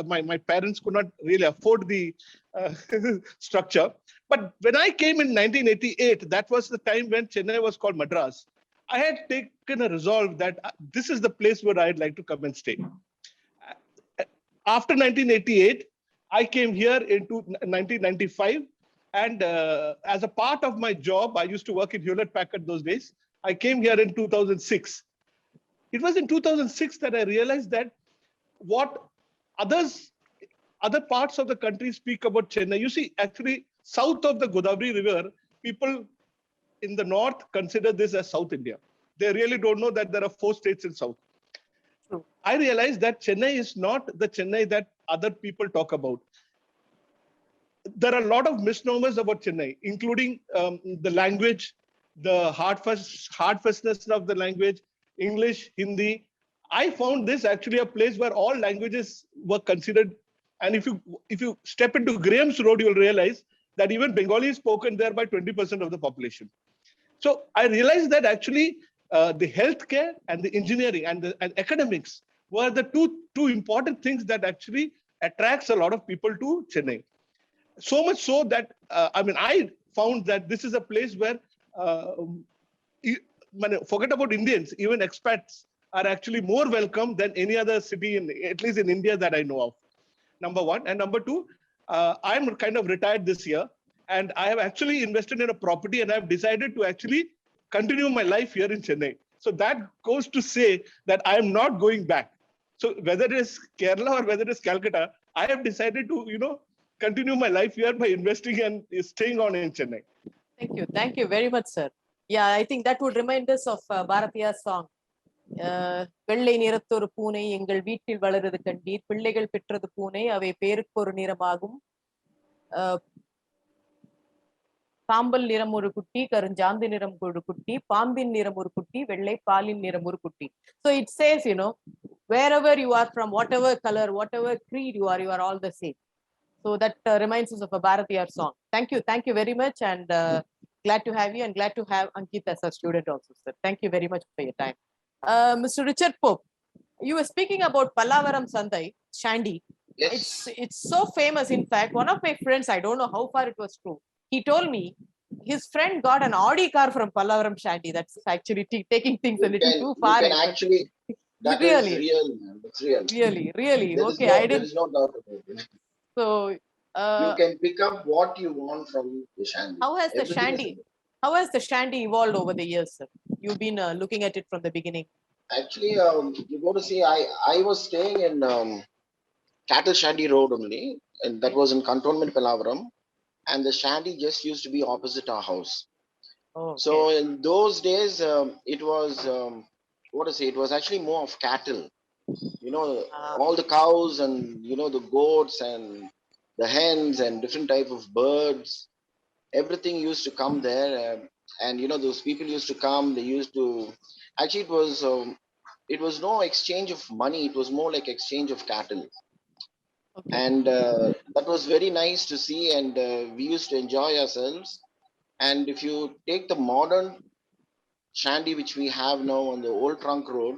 my parents could not really afford the structure. But when I came in 1988, that was the time when Chennai was called Madras. I had taken a resolve that this is the place where I'd like to come and stay. After 1988, I came here into 1995. And as a part of my job, I used to work in Hewlett Packard those days. I came here in 2006. It was in 2006 that I realized that what other parts of the country speak about Chennai. You see, actually, south of the Godavari River, people in the north consider this as South India. They really don't know that there are 4 states in south. I realized that Chennai is not the Chennai that other people talk about. There are a lot of misnomers about Chennai, including the language, the hard-fastness of the language, English, Hindi. I found this actually a place where all languages were considered. And if you step into Graham's Road, you'll realize that even Bengali is spoken there by 20% of the population. So I realized that actually the healthcare and the engineering and academics were the two important things that actually attracts a lot of people to Chennai. So much so that, I found that this is a place where, forget about Indians, even expats are actually more welcome than any other city, at least in India, that I know of. Number one. And number two, I'm kind of retired this year, and I have actually invested in a property, and I've decided to actually continue my life here in Chennai. So that goes to say that I am not going back. So whether it is Kerala or whether it is Calcutta, I have decided to, continue my life here by investing and staying on in Chennai. Thank you very much, sir. Yeah, I think that would remind us of Bharatiya's song. வெள்ளை நிறத்தொரு பூனை எங்கள் வீட்டில் வளருது கண்டீர், பிள்ளைகள் பெற்றது பூனை அவை பேருக்கு ஒரு நிறமாகும், சாம்பல் நிறம் ஒரு குட்டி, கருஞ்சாந்து நிறம் ஒரு குட்டி, பாம்பின் நிறம் ஒரு குட்டி, வெள்ளை பாலின் நிறம் ஒரு குட்டி. So it says, you know, wherever you are from, whatever color, whatever creed you are all the same. So that reminds us of a Bharatiyar song. Thank you very much, and glad to have you, and glad to have Ankit as a student also, sir. Thank you very much for your time. Mr. Richard Pope, you were speaking about Pallavaram Sandai, Shandy. Yes. It's so famous. In fact, one of my friends, I don't know how far it was true, he told me his friend got an Audi car from Pallavaram Shandy. That's actually taking things a little too far. You can actually, that really is real, man. That's real. Really. Okay, I didn't. There is no doubt about it. So you can pick up what you want from the Shandy. How has the Shandy? How has the Shandy evolved over the years, sir? You've been looking at it from the beginning. Actually, you go to see, I was staying in Cattle Shandy Road only, and that was in Cantonment Pallavaram, and the Shandy just used to be opposite our house. Oh, okay. So in those days, it was it was actually more of cattle. You know, all the cows and the goats and the hens and different type of birds. Everything used to come there, and those people used to come. They used to actually it was no exchange of money. It was more like exchange of cattle. Okay. And that was very nice to see, and we used to enjoy ourselves. And if you take the modern Shandy which we have now on the old trunk road,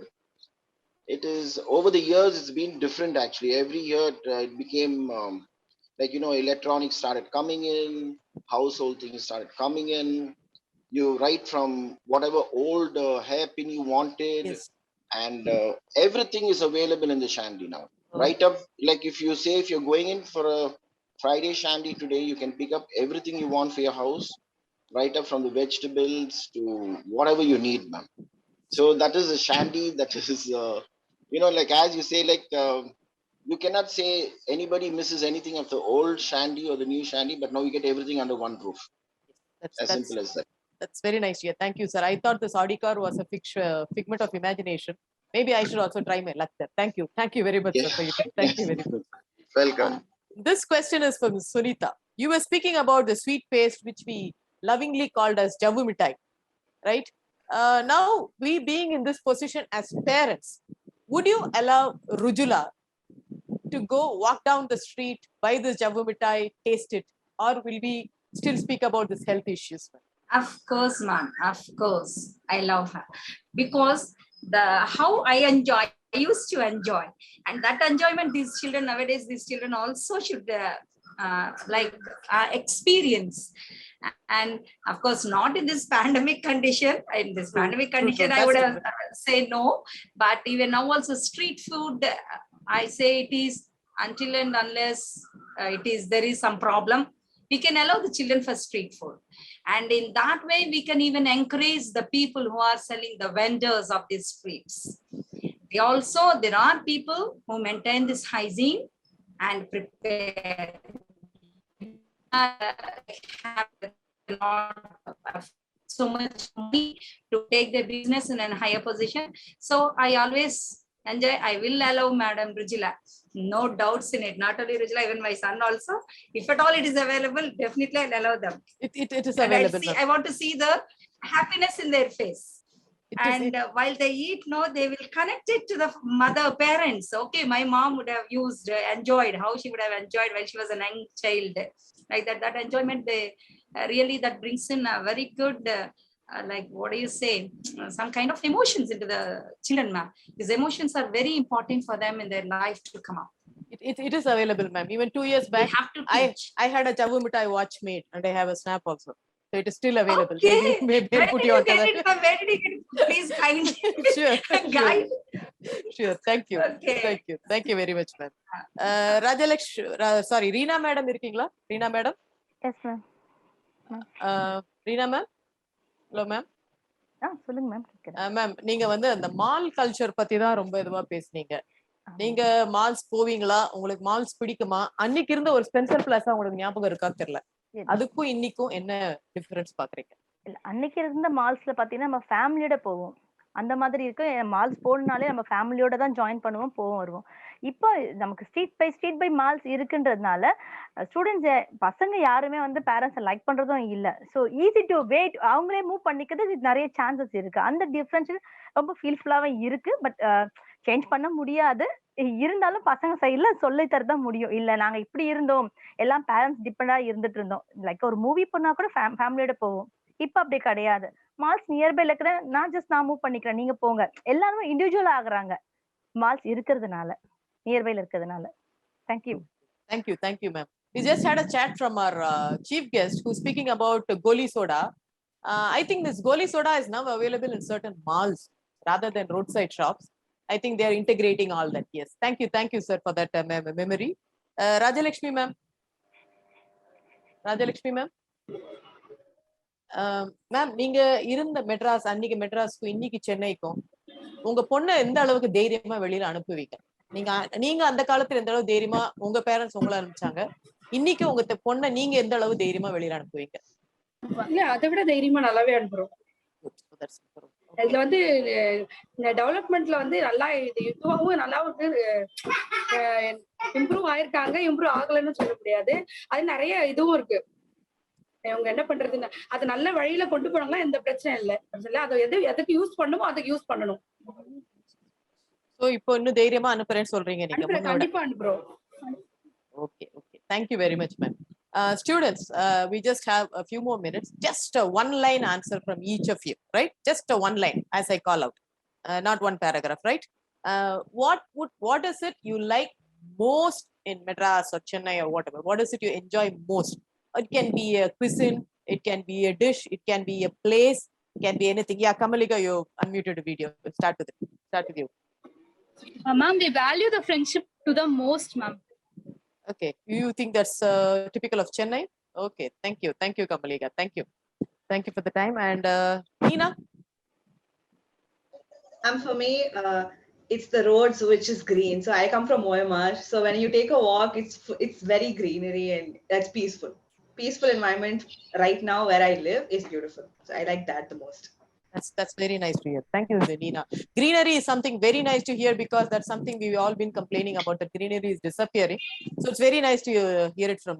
it is over the years it's been different. Actually, every year it became electronics started coming in, household things started coming in. You write from whatever old hairpin you wanted. Yes. And everything is available in the Shandy now. Right up, like if you're going in for a Friday Shandy today, you can pick up everything you want for your house, right up from the vegetables to whatever you need, ma'am. So that is a Shandy. That is like as you say, like you cannot say anybody misses anything of the old Shandy or the new Shandy, but now you get everything under one roof. As simple as that. That's very nice. Yeah, thank you, sir. I thought this Audi car was a figment of imagination. Maybe I should also try my luck there. Thank you very much, sir, for your time. Thank you very much. Welcome. This question is from Sunita. You were speaking about the sweet paste, which we lovingly called as Javu Mithai, right? Now, we being in this position as parents, would you allow Rujula to go walk down the street, buy this Javu Mithai, taste it, or will we still speak about this health issues? Of course, ma'am. Of course, I love her because how I used to enjoy, and that enjoyment these children nowadays, also should experience. And of course, not in this pandemic condition. In this pandemic condition, I would have say no. But even now, also street food, I say it is until and unless there is some problem, we can allow the children for street food. And in that way, we can even encourage the people who are selling, the vendors of these streets. There are people who maintain this hygiene and prepare. So much money to take their business in a higher position. So I always enjoy. I will allow Madam Rujula. No doubts in it. Not only Rujula, even my son also. If at all it is available, definitely I'll allow them. It is available. I want to see the happiness in their face. While they eat, they will connect it to the mother, parents. Okay, my mom would have enjoyed how she would have enjoyed while she was a young child. Like that enjoyment, really that brings in a very good, what do you say, some kind of emotions into the children, ma'am. These emotions are very important for them in their life to come up. It is available, ma'am. Even 2 years back, I had a Javu Mithai watch made, and I have a snap also. So it is still available. Okay. Maybe put you on Where did you get it? Please kindly guide. Sure. Thank you. Okay. Thank you very much, ma'am. Reena madam irukingla? Reena madam? Yes, ma'am. Reena ma'am? Hello, ma'am. சொல்லுங்க ma'am. Ma'am, நீங்க அந்த mall culture பத்தி தான் ரொம்ப இதுவா பேசுனீங்க. நீங்க malls போவீங்களா? உங்களுக்கு மால்ஸ் பிடிக்குமா? அன்னைக்கு இருந்த ஒரு ஸ்பென்சர் பிளாஸா உங்களுக்கு ஞாபகம் இருக்கா தெரியல. அதுக்கும் இன்னைக்கும் என்ன டிஃபரன்ஸ் பாக்குறீங்க? அன்னைக்கு இருந்த மால்ஸ்ல பாத்தீங்கன்னா நம்ம ஃபேமிலியோட போவோம். அந்த மாதிரி இருக்கு. மால்ஸ் போகணும்னாலே நம்ம ஃபேமிலியோட தான் ஜாயின் பண்ணுவோம், போவோம், வருவோம். இப்போ நமக்கு ஸ்ட்ரீட் பை மால்ஸ் இருக்குன்றதுனால ஸ்டூடெண்ட்ஸ் பசங்க யாருமே வந்து பேரண்ட்ஸை லைக் பண்றதும் இல்ல. ஸோ ஈஸி டு வெயிட், அவங்களே மூவ் பண்ணிக்கிறது நிறைய சான்சஸ் இருக்கு. அந்த டிஃபரன்ஸ் ரொம்ப ஃபீல்ஃபுல்லாவே இருக்கு. பட் சேஞ்ச் பண்ண முடியாது. இருந்தாலும் பசங்க சைட்ல சொல்லி தரதான் முடியும். இல்ல நாங்க இப்படி இருந்தோம், எல்லாம் பேரண்ட்ஸ் டிபெண்டா இருந்துட்டு இருந்தோம். லைக் ஒரு மூவி போனா கூட ஃபேமிலியோட போவோம். இப்ப அப்படி கிடையாது. மால்ஸ் நியர்பைல இருக்கிற நான் மூவ் பண்ணிக்கிறேன், நீங்க போங்க. எல்லாரும் இண்டிவிஜுவல் ஆகுறாங்க மால்ஸ் இருக்கிறதுனால, நியர்பைல இருக்கிறதுனால. Thank you. Thank you, ma'am. We just had a chat from our chief guest who's speaking about Goli Soda. I think this Goli Soda is now available in certain malls rather than roadside shops. I think they are integrating all that. Yes. Thank you, sir, for that memory. Rajalakshmi, ma'am. Ma'am, நீங்க இருந்த மெட்ராஸ், அன்னைக்கு மெட்ராஸ்க்கும் இன்னைக்கு சென்னைக்கும் உங்க பொண்ணை எந்த அளவுக்கு தைரியமா வெளியில அனுப்புவீங்க? நீங்க அந்த காலத்துல எந்த அளவு தைரியமா உங்க பேரண்ட்ஸ் உங்களை அனுப்பிச்சாங்க, இன்னைக்கு உங்க பொண்ணை நீங்க எந்த அளவு தைரியமா வெளியில அனுப்புவீங்க? இல்ல, அதை விட தைரியமா நல்லாவே அனுப்புறோம். இதுல வந்து டெவலப்மெண்ட்ல வந்து நல்லா இதுவாகவும் நல்லா வந்து இம்ப்ரூவ் ஆயிருக்காங்க. இம்ப்ரூவ் ஆகலைன்னு சொல்ல முடியாது. அது நிறைய இதுவும் இருக்கு. அவங்க என்ன பண்றதுன்னு அது நல்ல வழியில கொண்டு போனாங்கன்னா எந்த பிரச்சனை இல்லை. அதை எதுக்கு யூஸ் பண்ணுமோ அதுக்கு யூஸ் பண்ணணும். சோ இப்போ இன்னும் தைரியமா அனுப்புறேன்னு சொல்றீங்க நீங்க? கண்டிப்பா அனுப்புறோம். Okay. Thank you very much, ma'am. Students, we just have a few more minutes. Just a one-line answer from each of you, right? Just a one line, as I call out, not one paragraph, right? What is it you like most in Madras or Chennai or whatever? What is it you enjoy most? It can be a cuisine, it can be a dish, it can be a place, it can be anything. Yeah, Kamalika, you unmuted the video. We'll start with you. Ma'am, we value the friendship to the most, ma'am. Okay, you think that's typical of Chennai? Okay, thank you, Kamalika. Thank you for the time. And Nina? For me, it's the roads which is green. So I come from OMR. So when you take a walk, it's very greenery and that's peaceful. Peaceful environment right now where I live is beautiful. So I like that the most. That's very nice to hear. Thank you, Nina. Greenery is something very nice to hear because that's something we've all been complaining about. The greenery is disappearing. So it's very nice to hear it from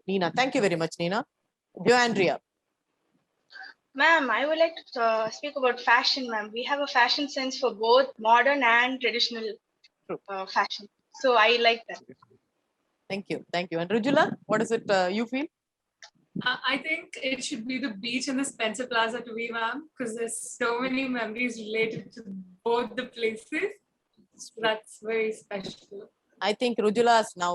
Nina. Thank you very much, Nina. Jo Andrea. Ma'am, I would like to speak about fashion, ma'am. We have a fashion sense for both modern and traditional fashion. So I like that. Thank you. And Rujula, what is it you feel? I think it should be the beach and the Spencer Plaza to be, ma'am, because there's so many memories related to both the places. So that's very special. I think Rujula is now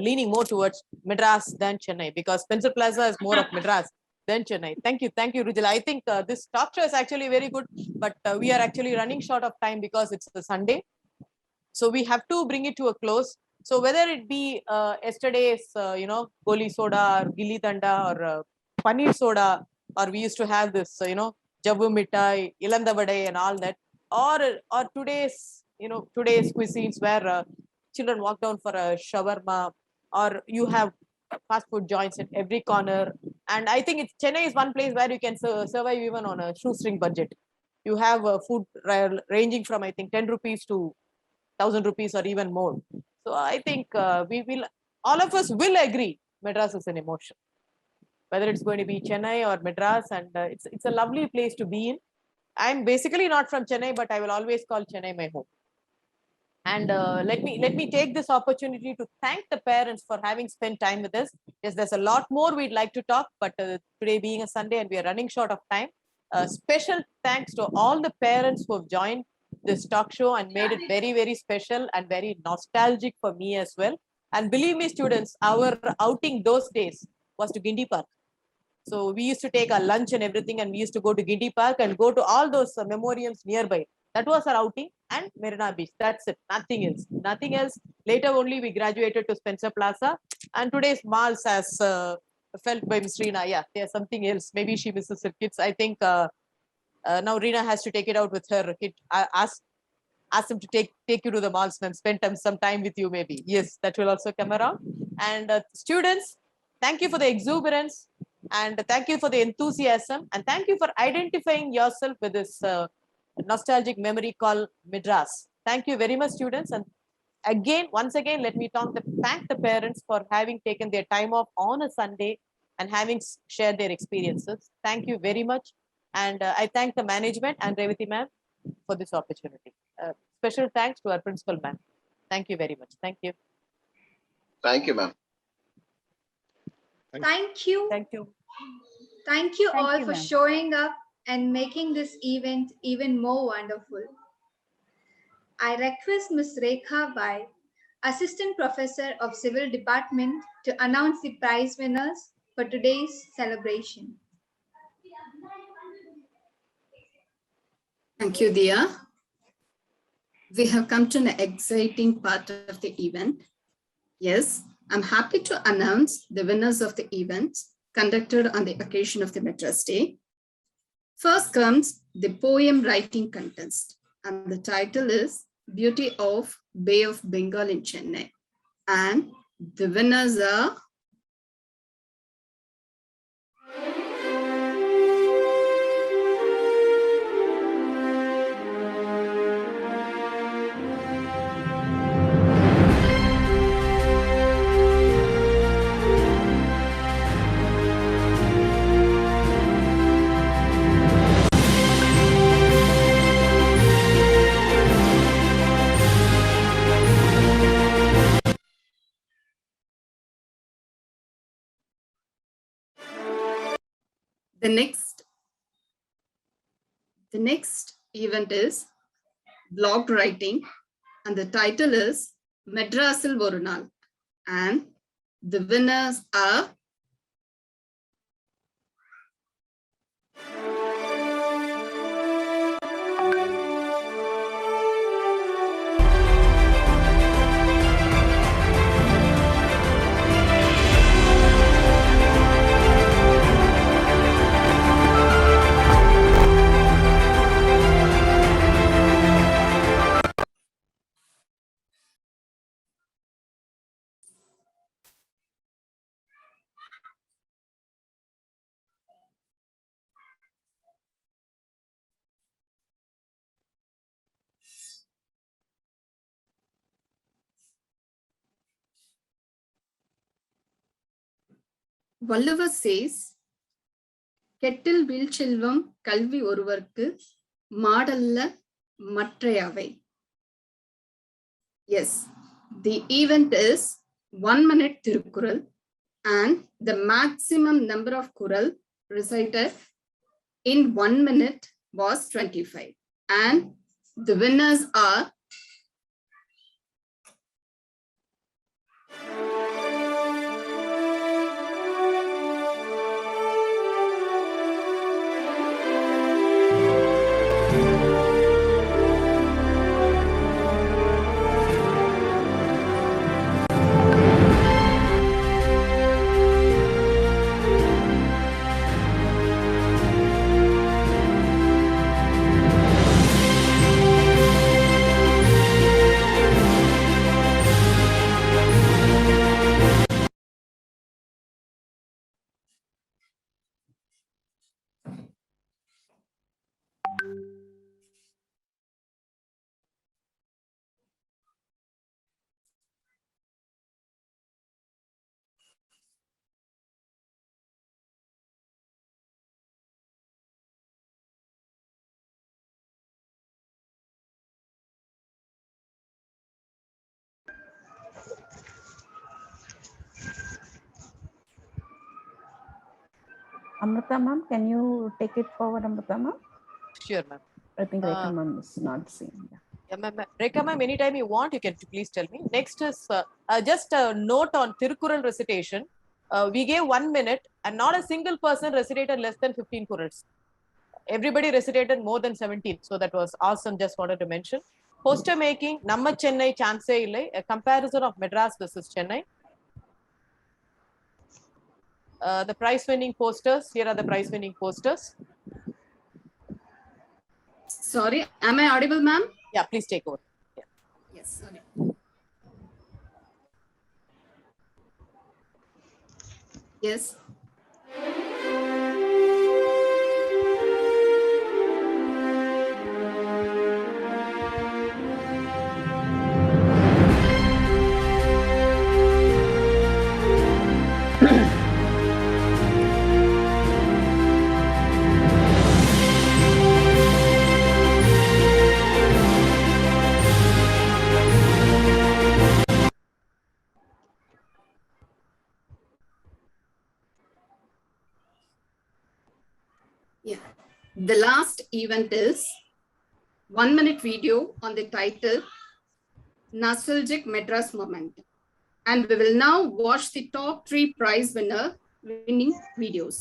leaning more towards Madras than Chennai because Spencer Plaza is more of Madras than Chennai. Thank you, Rujula. I think this talk show is actually very good, but we are actually running short of time because it's the Sunday. So we have to bring it to a close. So whether it be yesterday's, Goli Soda or Gilli Danda or Paneer Soda, or we used to have this, Jabu Mittai, Ilandavade and all that, or today's cuisines where children walk down for a shawarma, or you have fast food joints at every corner. And I think Chennai is one place where you can survive even on a shoestring budget. You have food ranging from, I think, 10 rupees to 1,000 rupees or even more. So I think all of us will agree Madras is an emotion, whether it's going to be Chennai or Madras, and it's a lovely place to be in. I'm basically not from Chennai, but I will always call Chennai my home. And let me take this opportunity to thank the parents for having spent time with us. Yes, there's a lot more we'd like to talk, but today being a Sunday and we are running short of time, special thanks to all the parents who have joined this talk show and made it very, very special and very nostalgic for me as well. And believe me, students, our outing those days was to Gindi Park. So we used to take our lunch and everything, and we used to go to Gindi Park and go to all those memorials nearby. That was our outing, and Marina Beach. That's it. Nothing else. Later only we graduated to Spencer Plaza, and today's malls, as felt by Ms. Reena. Yeah, there's something else. Maybe she misses her kids. I think now Reena has to take it out with her kid. Ask them to take you to the malls and spend some time with you maybe. Yes, that will also come around. And students, thank you for the exuberance. And thank you for the enthusiasm, and thank you for identifying yourself with this nostalgic memory called Madras. Thank you very much, students. And again, once again, let me thank the parents for having taken their time off on a Sunday and having shared their experiences. Thank you very much. And I thank the management and Revati ma'am for this opportunity. Special thanks to our principal ma'am. Thank you very much. Thank you. Thank you, ma'am. Thank you. Thank you. Thank you all for ma'am. showing up and making this event even more wonderful. I request Ms. Rekha Bai, Assistant Professor of Civil Department, to announce the prize winners for today's celebration. Thank you, Dia. We have come to an exciting part of the event. Yes, I'm happy to announce the winners of the event conducted on the occasion of the Madras Day. First comes the poem writing contest, and the title is Beauty of Bay of Bengal in Chennai. And the winners are the next event is blog writing, and the title is Madrasil Vorunal, and the winners are Vallava says, கெட்டில் வீழ்ச்செல்வம் கல்வி ஒருவர்க்கு மாடல்ல மற்றையவை. Yes, the event is 1 minute Tirukkural, and the maximum number of Kural recited in 1 minute was 25. And the winners are Amrita ma'am, can you take it forward, Amrita ma'am? Sure, ma'am. I think Rekha ma'am is not seeing. Yeah, ma'am. Rekha ma'am, anytime you want, you can please tell me. Next is just a note on Tirukkural recitation. We gave 1 minute, and not a single person recitated less than 15 Kurals. Everybody recitated more than 17. So that was awesome. Just wanted to mention. Poster making, Namma Chennai chance illai, a comparison of Madras versus Chennai. The prize winning posters. Here are the prize winning posters. Sorry, am I audible, ma'am? Yeah, please take over. Yeah. Yes, sorry. Yes. Yeah. The last event is 1-minute video on the title Nostalgic Madras Moment. And we will now watch the top 3 prize winning videos.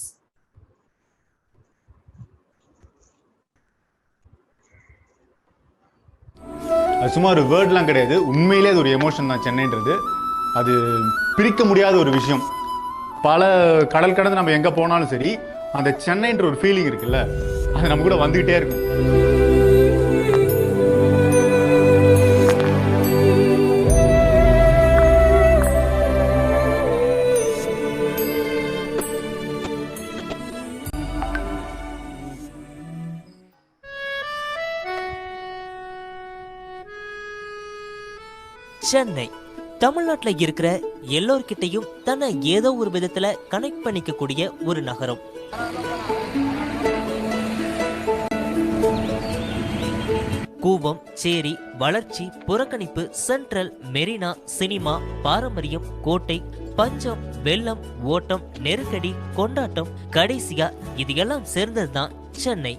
அது சும்மா ஒரு வேர்ட்லாம் கிடையாது, உண்மையிலே அது ஒரு emotion தான். சென்னைன்றது அது பிரிக்க முடியாத ஒரு விஷயம். பல கடல் கடந்து நம்ம எங்கே போனாலும் சரி, அந்த சென்னைன்ற ஒரு ஃபீலிங் இருக்குல்ல, அது நம்ம கூட வந்துகிட்டே இருக்கும். சென்னை தமிழ்நாட்டில் இருக்கிற எல்லோர்கிட்டையும் தன்னை ஏதோ ஒரு விதத்துல கனெக்ட் பண்ணிக்கக்கூடிய ஒரு நகரம். கூவம், சேரி, வளர்ச்சி, புறக்கணிப்பு, சென்ட்ரல், மெரினா, சினிமா, பாரம்பரியம், கோட்டை, பஞ்சம், வெள்ளம், ஓட்டம், நெருக்கடி, கொண்டாட்டம், கடைசியா இது எல்லாம் சேர்ந்ததுதான் Chennai.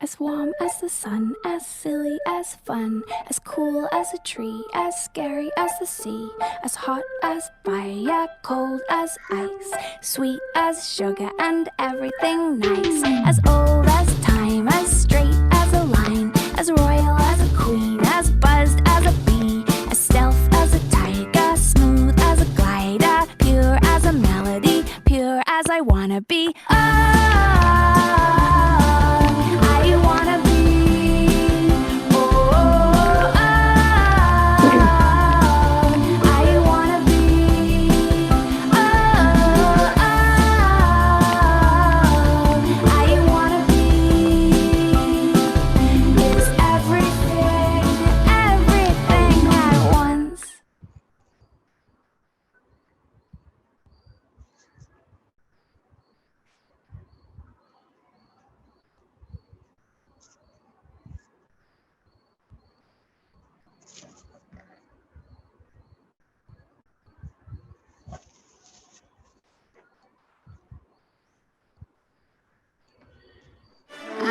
As warm as the sun, as silly as fun, as cool as a tree, as scary as the sea, as hot as fire, cold as ice, sweet as sugar and everything nice, as old as time, as straight as a line, as royal as a queen, as buzzed as a bee, as stealth as a tiger, smooth as a glider, pure as a melody, pure as I wanna be.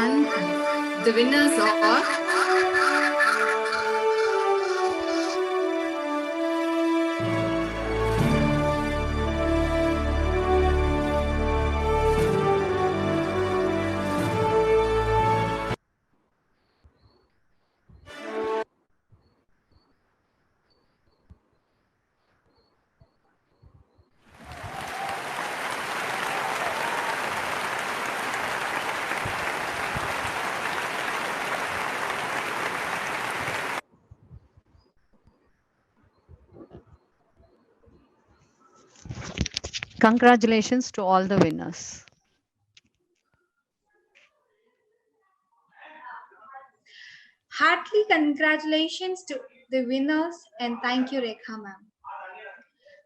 And the winners are Congratulations to all the winners. Heartily congratulations to the winners and thank you, Rekha ma'am.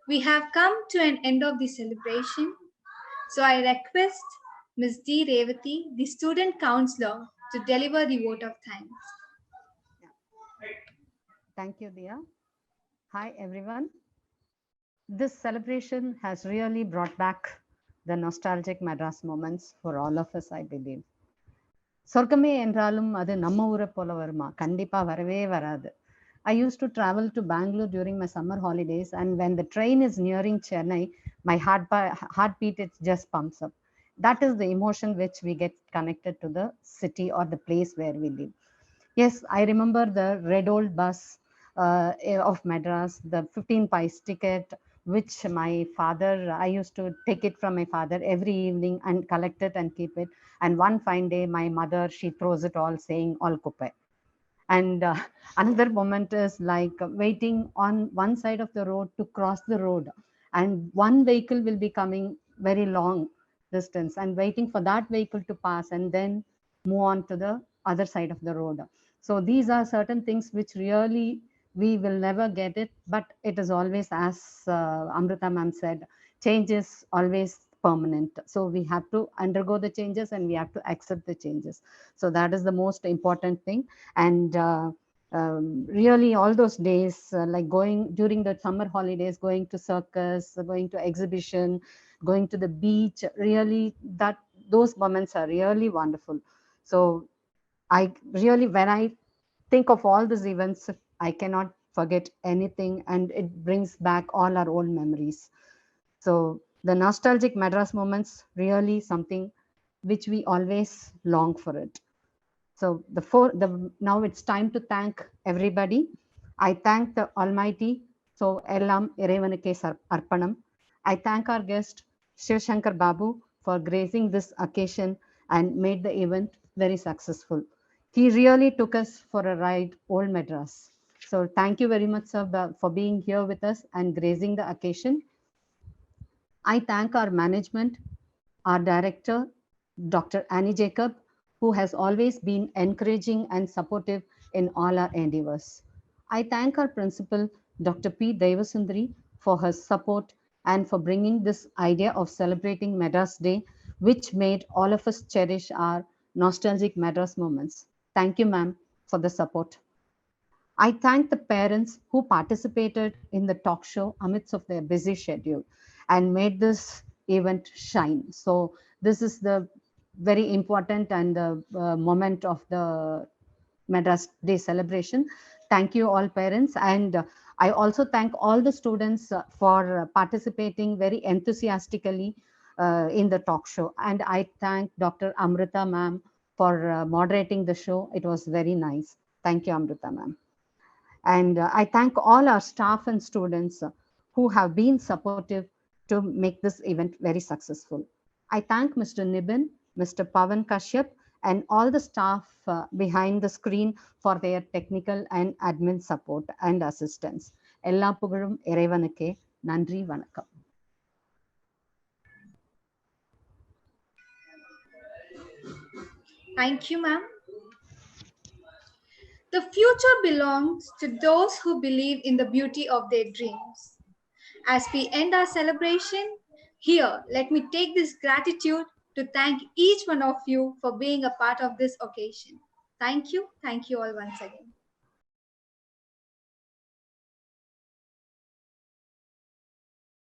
We have come to an end of the celebration. So I request Ms. D. Revati, the student counselor, to deliver the vote of thanks. Thank you, Dia. Hi, everyone. This celebration has really brought back the nostalgic Madras moments for all of us, I believe. சொர்க்கமே என்றாலும் அது நம்ம ஊரை போல வருமா? கண்டிப்பா வரவே வராது. I used to travel to Bangalore during my summer holidays, and when the train is nearing Chennai, my heartbeat it just pumps up. That is the emotion which we get connected to the city or the place where we live. Yes, I remember the red old bus of Madras, the 15 paise ticket, which my father, I used to take it from my father every evening and collect it and keep it. And one fine day, my mother, she throws it all saying, all kuppe. And another moment is like waiting on one side of the road to cross the road. And one vehicle will be coming very long distance and waiting for that vehicle to pass and then move on to the other side of the road. So these are certain things which really we will never get it, but it is always, as Amrita ma'am said, change is always permanent. So we have to undergo the changes and we have to accept the changes. So that is the most important thing. And really all those days, like going during the summer holidays, going to circus, going to exhibition, going to the beach, really those moments are really wonderful. So I really, when I think of all these events, I cannot forget anything, and it brings back all our old memories. So the nostalgic Madras moments, really something which we always long for it. So now it's time to thank everybody. I thank the Almighty. So Ellam Irevanukke Arpanam. I thank our guest Shiv Shankar Babu for gracing this occasion and made the event very successful. He really took us for a ride, Old Madras. So thank you very much, sir, for being here with us and gracing the occasion. I thank our management, our director, Dr. Annie Jacob, who has always been encouraging and supportive in all our endeavors. I thank our principal, Dr. P. Devasundari, for her support and for bringing this idea of celebrating Madras Day, which made all of us cherish our nostalgic Madras moments. Thank you, ma'am, for the support. I thank the parents who participated in the talk show amidst of their busy schedule and made this event shine. So this is the very important and the moment of the Madras Day celebration. Thank you all parents. And I also thank all the students for participating very enthusiastically in the talk show. And I thank Dr. Amrita ma'am for moderating the show. It was very nice. Thank you, Amrita ma'am. And I thank all our staff and students who have been supportive to make this event very successful. I thank Mr. Nibin, Mr. Pavan Kashyap, and all the staff behind the screen for their technical and admin support and assistance. Ella Pugarum Irevanukke, Nandri Vanakkam. Thank you, ma'am. The future belongs to those who believe in the beauty of their dreams. As we end our celebration, here, let me take this gratitude to thank each one of you for being a part of this occasion. Thank you all once again.